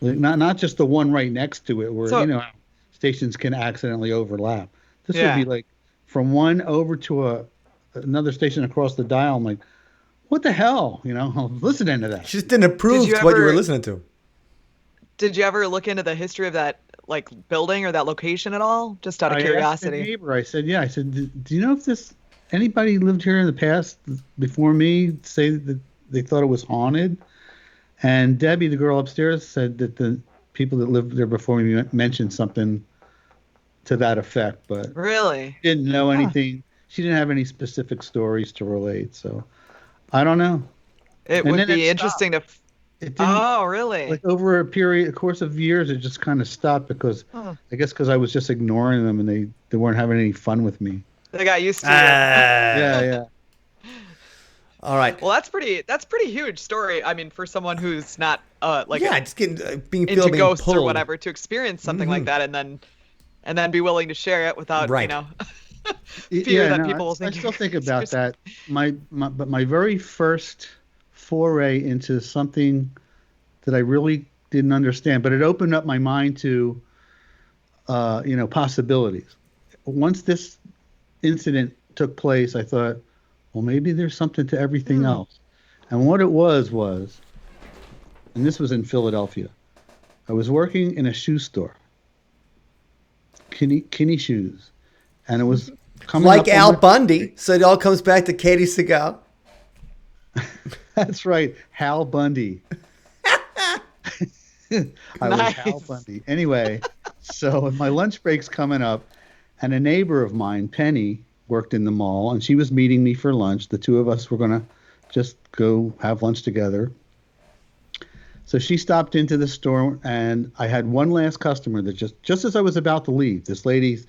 Like not just the one right next to it, where So how stations can accidentally overlap. This would be yeah. like from one over to another station across the dial. I'm like, what the hell? I'm listening to that. She just didn't Did approve you to what you were ever listening to. did you ever look into the history of that like building or that location at all? Just out of I asked the curiosity. neighbor. I said, yeah. I said, do you know if this anybody lived here in the past before me say that they thought it was haunted? And Debbie, the girl upstairs, said that the people that lived there before me mentioned something to that effect, but Really? didn't know Huh. anything. She didn't have any specific stories to relate, so I don't know. It And would then it be stopped. interesting to. It didn't Oh, like really? over a course of years. It just kind of stopped because Huh. I guess because I was just ignoring them and they weren't having any fun with me. They got used to you. Yeah, Ah. yeah. All right. Well, that's pretty huge story. I mean, for someone who's not like Yeah, just getting into being ghosts or pulled. whatever to experience something like that and then be willing to share it without, Right. fear Yeah, that no, people will I think still you're think crazy or about something. that. But my very first foray into something that I really didn't understand, but it opened up my mind to, possibilities. Once this incident took place, I thought, well, maybe there's something to everything Hmm. else. And what it was, and this was in Philadelphia. I was working in a shoe store, Kinney Shoes, and it was coming Like up on Al my Bundy, so it all comes back to Katie Seagal. That's right, Hal Bundy. I was Hal Nice. Bundy. Anyway, so my lunch break's coming up, and a neighbor of mine, Penny, worked in the mall, and she was meeting me for lunch. The two of us were going to just go have lunch together. So she stopped into the store, and I had one last customer that just as I was about to leave, this lady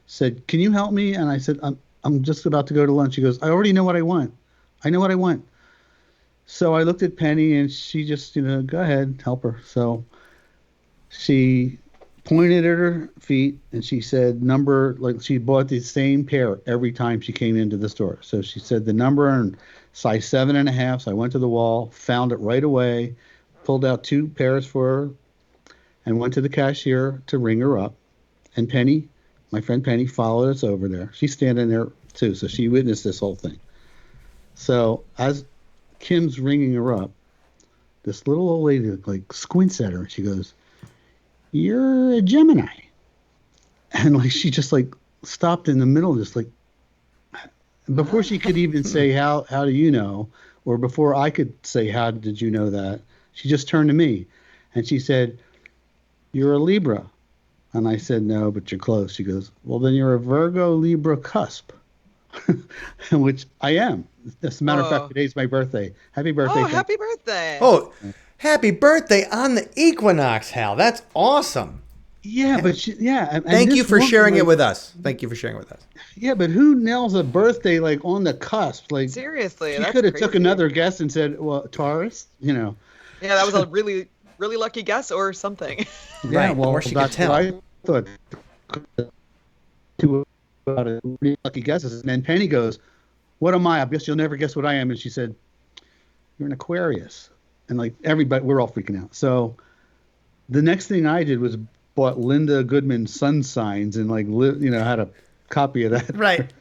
said, "Can you help me?" And I said, "I'm just about to go to lunch." She goes, "I already know what I want. I know what I want." So I looked at Penny, and she just, go ahead, help her. So she pointed at her feet, and she said number, like she bought the same pair every time she came into the store. So she said the number and size 7.5. So I went to the wall, found it right away, pulled out two pairs for her, and went to the cashier to ring her up. And Penny, my friend Penny, followed us over there. She's standing there too, so she witnessed this whole thing. So as Kim's ringing her up, this little old lady like squints at her, and she goes, "You're a Gemini." And like she just like stopped in the middle, just like before she could even say how do you know, or before I could say how did you know that, she just turned to me, and she said, "You're a Libra." And I said, "No, but you're close." She goes, "Well, then you're a Virgo Libra cusp," which I am. As a matter of fact, Whoa. today's my birthday. Happy birthday! Oh, Thank happy birthday. Oh, happy birthday on the equinox, Hal. That's awesome. Yeah, but and Thank you this for woman, sharing it like, with us. Thank you for sharing it with us. yeah, but who nails a birthday like on the cusp? Like Seriously, she that's could have took crazy. another guess and said, "Well, Taurus," Yeah, that was a really, really lucky guess or something. Yeah, Right. well, Or she could that's what tell. I thought. Two about it, really lucky guesses, and then Penny goes, "What am I? I guess you'll never guess what I am." And she said, "You're an Aquarius," and like everybody, we're all freaking out. So the next thing I did was bought Linda Goodman sun signs and like had a copy of that Right.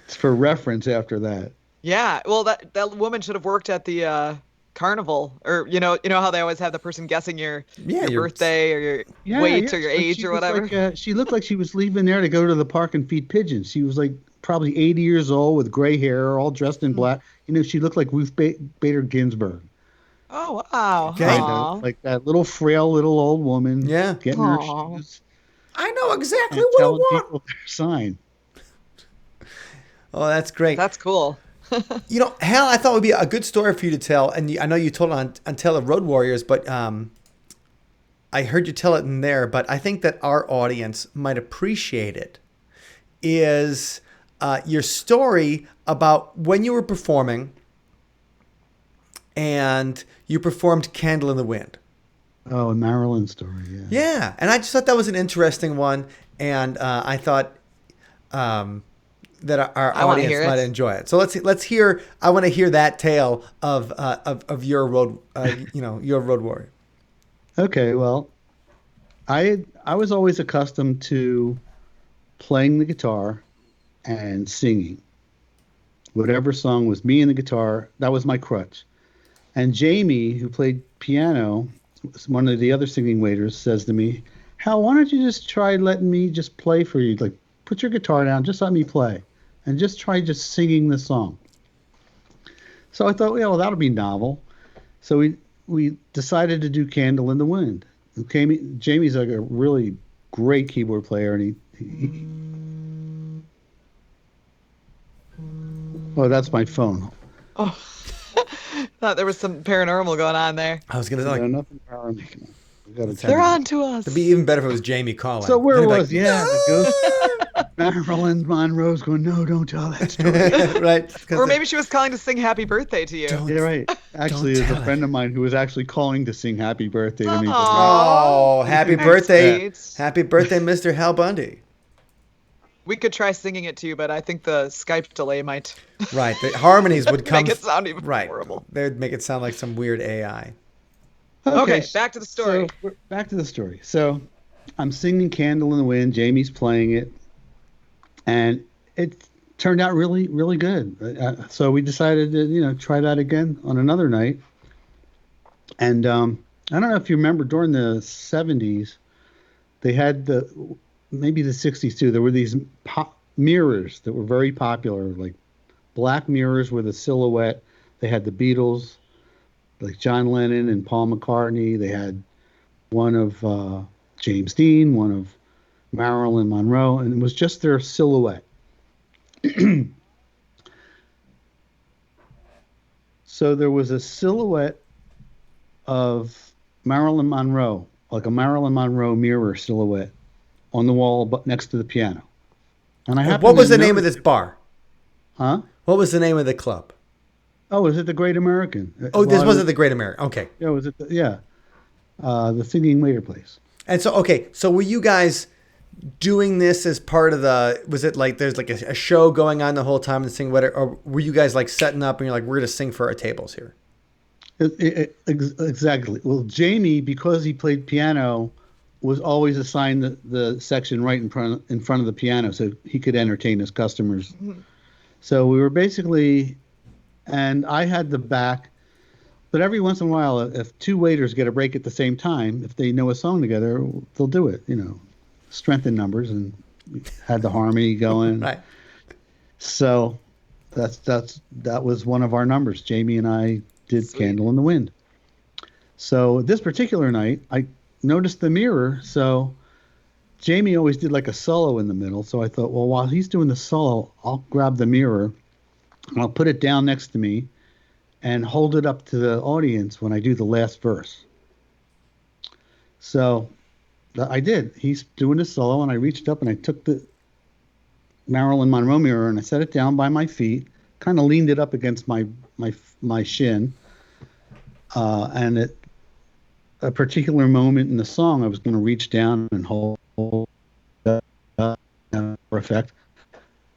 for reference after that. Yeah, well, that woman should have worked at the carnival, or you know how they always have the person guessing your Yeah, your you're birthday or your Yeah, weight yeah. or your Like age she or was whatever. she looked like she was leaving there to go to the park and feed pigeons. She was like probably 80 years old with gray hair, all dressed in Hmm. black. She looked like Ruth Bader Ginsburg. Oh wow. Okay. Kind of Aw. like that little frail little old woman Yeah. getting her Aw. shoes I know exactly and what I telling want. people their sign. Oh, that's great. That's cool. Hal, I thought would be a good story for you to tell, and I know you told it on Tale of Road Warriors, but I heard you tell it in there. But I think that our audience might appreciate it. Is your story about when you were performing, and you performed "Candle in the Wind"? Oh, a Marilyn story, yeah. Yeah, and I just thought that was an interesting one, and I thought that our I wanna audience hear it. might enjoy it. So let's hear. I want to hear that tale of your road, your road warrior. Okay, well, I was always accustomed to playing the guitar and singing. Whatever song was me and the guitar, that was my crutch. And Jamie, who played piano, one of the other singing waiters, says to me, "Hal, why don't you just try letting me just play for you? Like, put your guitar down, just let me play, and just try just singing the song." So I thought, yeah, well, that'll be novel. So we decided to do "Candle in the Wind." Jamie's like a really great keyboard player, and he oh, that's my phone. Oh, thought there was some paranormal going on there. I was gonna say, No, like, nothing paranormal. We gotta Let's check They're it out. on to us. it'd be even better if it was Jamie calling. So where Then he'd be was the ghost? Marilyn Monroe's going, "No, don't tell that story." right? Or maybe she was calling to sing happy birthday to you. Don't- Yeah, right. Actually, there's tell a it. friend of mine who was actually calling to sing happy birthday to me. Oh, happy Very birthday. sweet. Happy birthday, Mr. Hal Bundy. We could try singing it to you, but I think the Skype delay might Right. The harmonies would come. make it sound even right. horrible. They'd make it sound like some weird AI. Okay, back to the story. So, we're back to the story. So I'm singing "Candle in the Wind." Jamie's playing it, and it turned out really, really good. So we decided to, try that again on another night. And I don't know if you remember, during the 70s, they had maybe the 60s too. There were these mirrors that were very popular, like black mirrors with a silhouette. They had the Beatles, like John Lennon and Paul McCartney. They had one of James Dean, one of Marilyn Monroe, and it was just their silhouette. So there was a silhouette of Marilyn Monroe, like a Marilyn Monroe mirror silhouette, on the wall next to the piano. And I happened What was to the name of notice- this bar? Huh? What was the name of the club? Oh, is it the Great American? Oh, this Well, wasn't the Great American. Okay. Yeah, was it? The singing waiter place. And so, okay. So were you guys doing this as part of was it like there's like a show going on the whole time and sing whatever, or were you guys like setting up and you're like, we're going to sing for our tables here? Exactly. Well, Jamie, because he played piano, was always assigned the section right in front of the piano, so he could entertain his customers. Mm-hmm. So we were basically, and I had the back. But every once in a while, if two waiters get a break at the same time, if they know a song together, they'll do it. Strengthen numbers, and we had the harmony going. Right. So that was one of our numbers. Jamie and I did Sweet. "Candle in the Wind." So this particular night, I noticed the mirror. So Jamie always did like a solo in the middle. So I thought, well, while he's doing the solo, I'll grab the mirror and I'll put it down next to me and hold it up to the audience when I do the last verse. So I did. He's doing his solo, and I reached up and I took the Marilyn Monroe mirror and I set it down by my feet, kind of leaned it up against my shin, and at a particular moment in the song, I was going to reach down and hold it up for effect.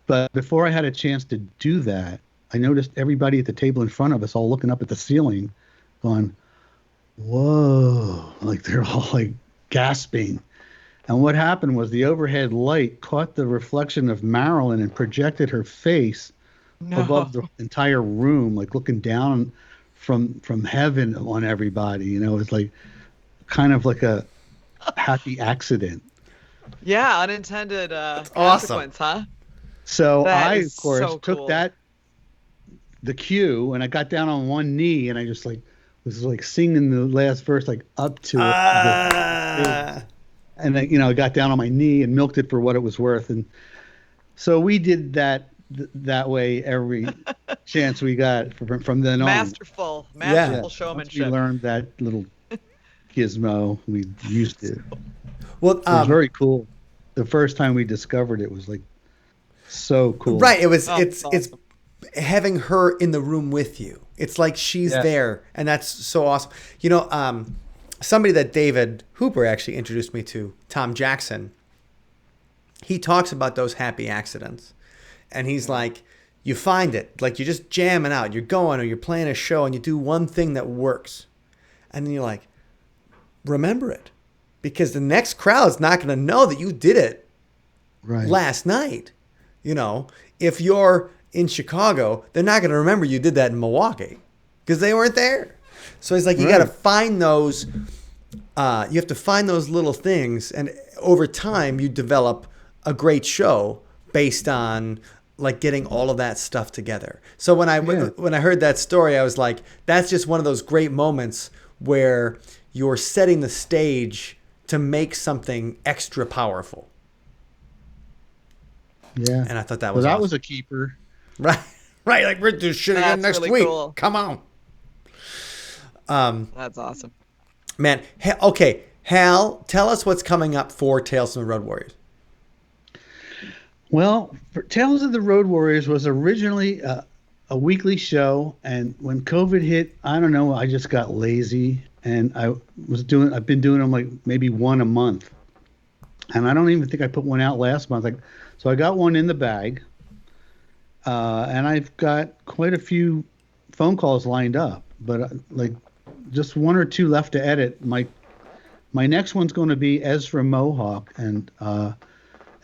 But before I had a chance to do that, I noticed everybody at the table in front of us all looking up at the ceiling, going, "Whoa," like they're all like gasping. And what happened was the overhead light caught the reflection of Marilyn and projected her face above the entire room, like looking down from heaven on everybody. It was like kind of like a happy accident. Yeah, unintended awesome. consequence, huh? So That I, is of course, so took cool. the cue, and I got down on one knee, and I just was like singing the last verse like up to it. And I got down on my knee and milked it for what it was worth. And so we did that way every chance we got from then on. Masterful Once we showmanship. learned that little gizmo, we used it. Well, It was very cool. The first time we discovered it was like so cool. right. It was. Oh, it's awesome. having her in the room with you. It's like she's Yeah. there, and that's so awesome. Somebody that David Hooper actually introduced me to, Tom Jackson. He talks about those happy accidents, And he's like, you find it. Like, you're just jamming out. You're going or you're playing a show and you do one thing that works. And then you're like, remember it. Because the next crowd's not going to know that you did it last night. You know, if you're in Chicago, they're not going to remember you did that in Milwaukee because they weren't there. So he's like, you got to find those. You have to find those little things, and over time, you develop a great show based on like getting all of that stuff together. So when I heard that story, I was like, that's just one of those great moments where you're setting the stage to make something extra powerful. Yeah. And I thought that was that awesome. was a keeper. Right. Like, we're doing shit again next really week. cool. Come on. That's awesome. Man. Okay. Hal, tell us what's coming up for Tales from the Road Warriors. Well, Tales of the Road Warriors was originally a weekly show, and when COVID hit, I don't know, I just got lazy, and I've been doing them like maybe one a month, and I don't even think I put one out last month. So I got one in the bag, and I've got quite a few phone calls lined up, but like just one or two left to edit. My next one's going to be Ezra Mohawk, and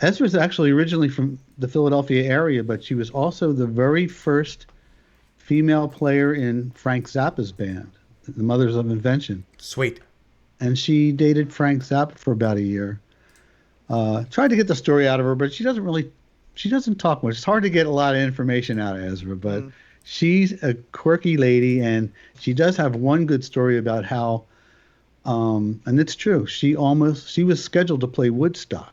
Ezra's actually originally from the Philadelphia area, but she was also the very first female player in Frank Zappa's band, the Mothers of Invention. Sweet. And she dated Frank Zappa for about a year. Tried to get the story out of her, but she doesn't talk much. It's hard to get a lot of information out of Ezra, but she's a quirky lady, and she does have one good story about how, and it's true, she was scheduled to play Woodstock.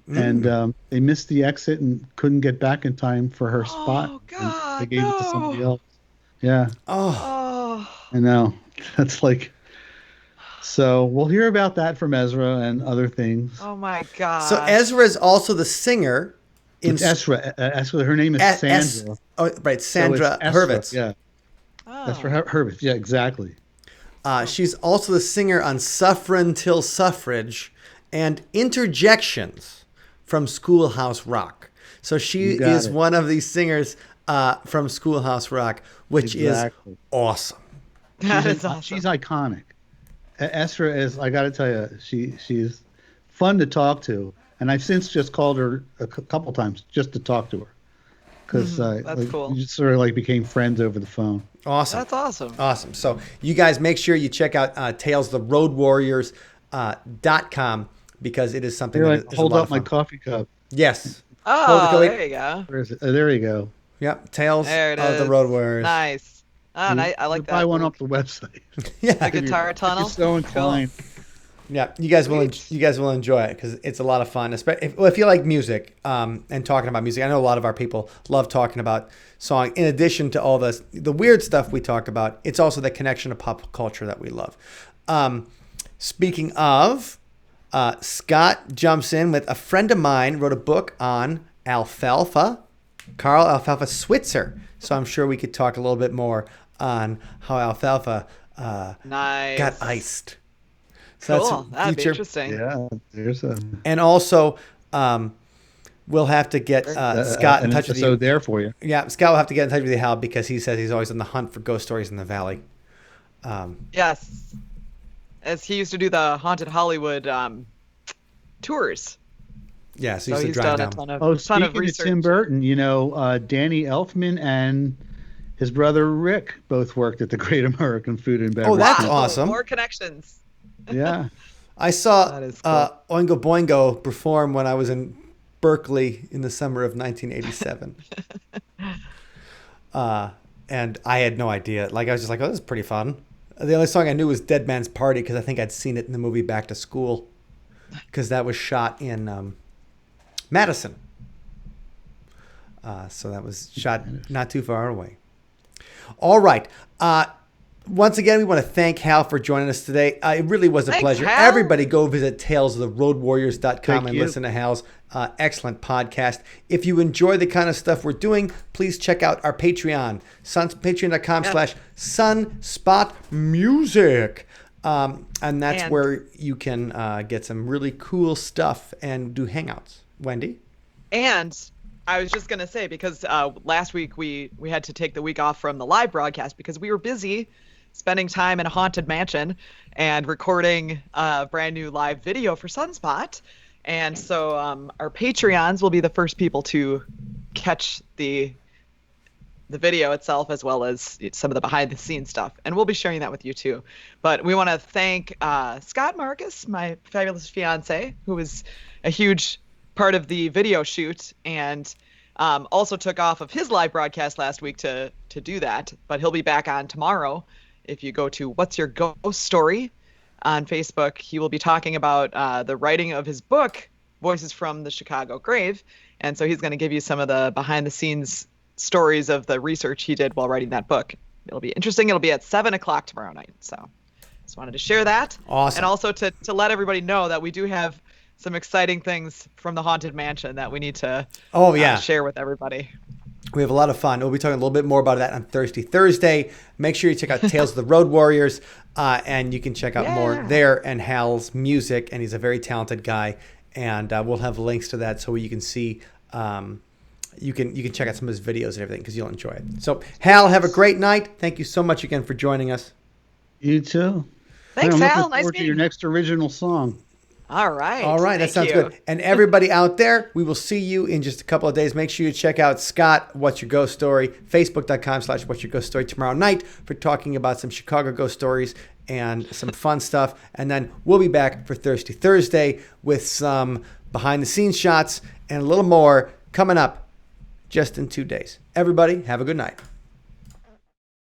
And they missed the exit and couldn't get back in time for her spot. Oh, God, they gave it to somebody else. Yeah. Oh. I know. That's like... So we'll hear about that from Ezra and other things. Oh, my God. So Ezra is also the singer. It's Ezra. Ezra. Her name is Sandra. Sandra Hurwitz. Yeah. Ezra Hurwitz. Yeah, exactly. She's also the singer on Suffrin' Till Suffrage and Interjections from Schoolhouse Rock. So she is one of these singers from Schoolhouse Rock, which is awesome. That is awesome. She's iconic. Ezra is, I got to tell you, she's fun to talk to. And I've since just called her a couple times just to talk to her. Because that's cool. we just sort of like became friends over the phone. Awesome. That's awesome. Awesome. So you guys make sure you check out talestheroadwarriors.com because it is something Here, that is hold a lot up of my fun. coffee cup. Yes. Oh, there you go. Where is it? There you go. Yep. Tales There it of the is. Road Warriors. Nice. Oh, I like that. Buy one off the website. Yeah. The guitar tunnel. You're so inclined. Yeah, you guys will enjoy it because it's a lot of fun. Especially if you like music and talking about music. I know a lot of our people love talking about song. In addition to all the weird stuff we talk about, it's also the connection to pop culture that we love. Speaking of, Scott jumps in with a friend of mine wrote a book on alfalfa, Carl Alfalfa Switzer. So I'm sure we could talk a little bit more on how alfalfa got iced. So cool. That'd be interesting. Yeah, there's a... And also, we'll have to get Scott in touch with you. So there for you. Yeah, Scott will have to get in touch with you, Hal, because he says he's always on the hunt for ghost stories in the valley. Yes. As he used to do the Haunted Hollywood tours. Yeah, so He's drive done down. a ton of Speaking of research. Tim Burton, Danny Elfman and his brother Rick both worked at the Great American Food and Beverage. Oh, that's Company. awesome. More connections. Yeah. I saw That is cool. Oingo Boingo perform when I was in Berkeley in the summer of 1987. And I had no idea. Like, I was just like, oh, this is pretty fun. The only song I knew was Dead Man's Party because I think I'd seen it in the movie Back to School because that was shot in Madison. So that was shot not too far away. All right. Once again, we want to thank Hal for joining us today. It really was a pleasure. Hal. Everybody go visit talesoftheroadwarriors.com and you. listen to Hal's excellent podcast. If you enjoy the kind of stuff we're doing, please check out our Patreon, patreon.com/sunspotmusic. And that's where you can get some really cool stuff and do hangouts. Wendy? And I was just gonna say, because last week we had to take the week off from the live broadcast because we were busy spending time in a haunted mansion and recording a brand new live video for Sunspot. And so our Patreons will be the first people to catch the video itself, as well as some of the behind the scenes stuff, and we'll be sharing that with you too. But we want to thank Scott Marcus, my fabulous fiance, who was a huge part of the video shoot, and also took off of his live broadcast last week to do that. But he'll be back on tomorrow. If you go to What's Your Ghost Story on Facebook, he will be talking about the writing of his book, Voices from the Chicago Grave. And so he's going to give you some of the behind the scenes stories of the research he did while writing that book. It'll be interesting. It'll be at 7:00 tomorrow night. So just wanted to share that. Awesome. And also to let everybody know that we do have some exciting things from the Haunted Mansion that we need to share with everybody. We have a lot of fun. We'll be talking a little bit more about that on Thursday. Make sure you check out Tales of the Road Warriors, and you can check out more there, and Hal's music, and he's a very talented guy. And we'll have links to that so you can see, you can check out some of his videos and everything, because you'll enjoy it. So, Hal, have a great night. Thank you so much again for joining us. You too. Thanks, I'm Hal. looking Nice forward to meeting your you. next original song. All right. That sounds good. And everybody out there, we will see you in just a couple of days. Make sure you check out Scott, What's Your Ghost Story, Facebook.com/What's Your Ghost Story tomorrow night for talking about some Chicago ghost stories and some fun stuff. And then we'll be back for Thursday with some behind the scenes shots and a little more coming up just in 2 days. Everybody, have a good night.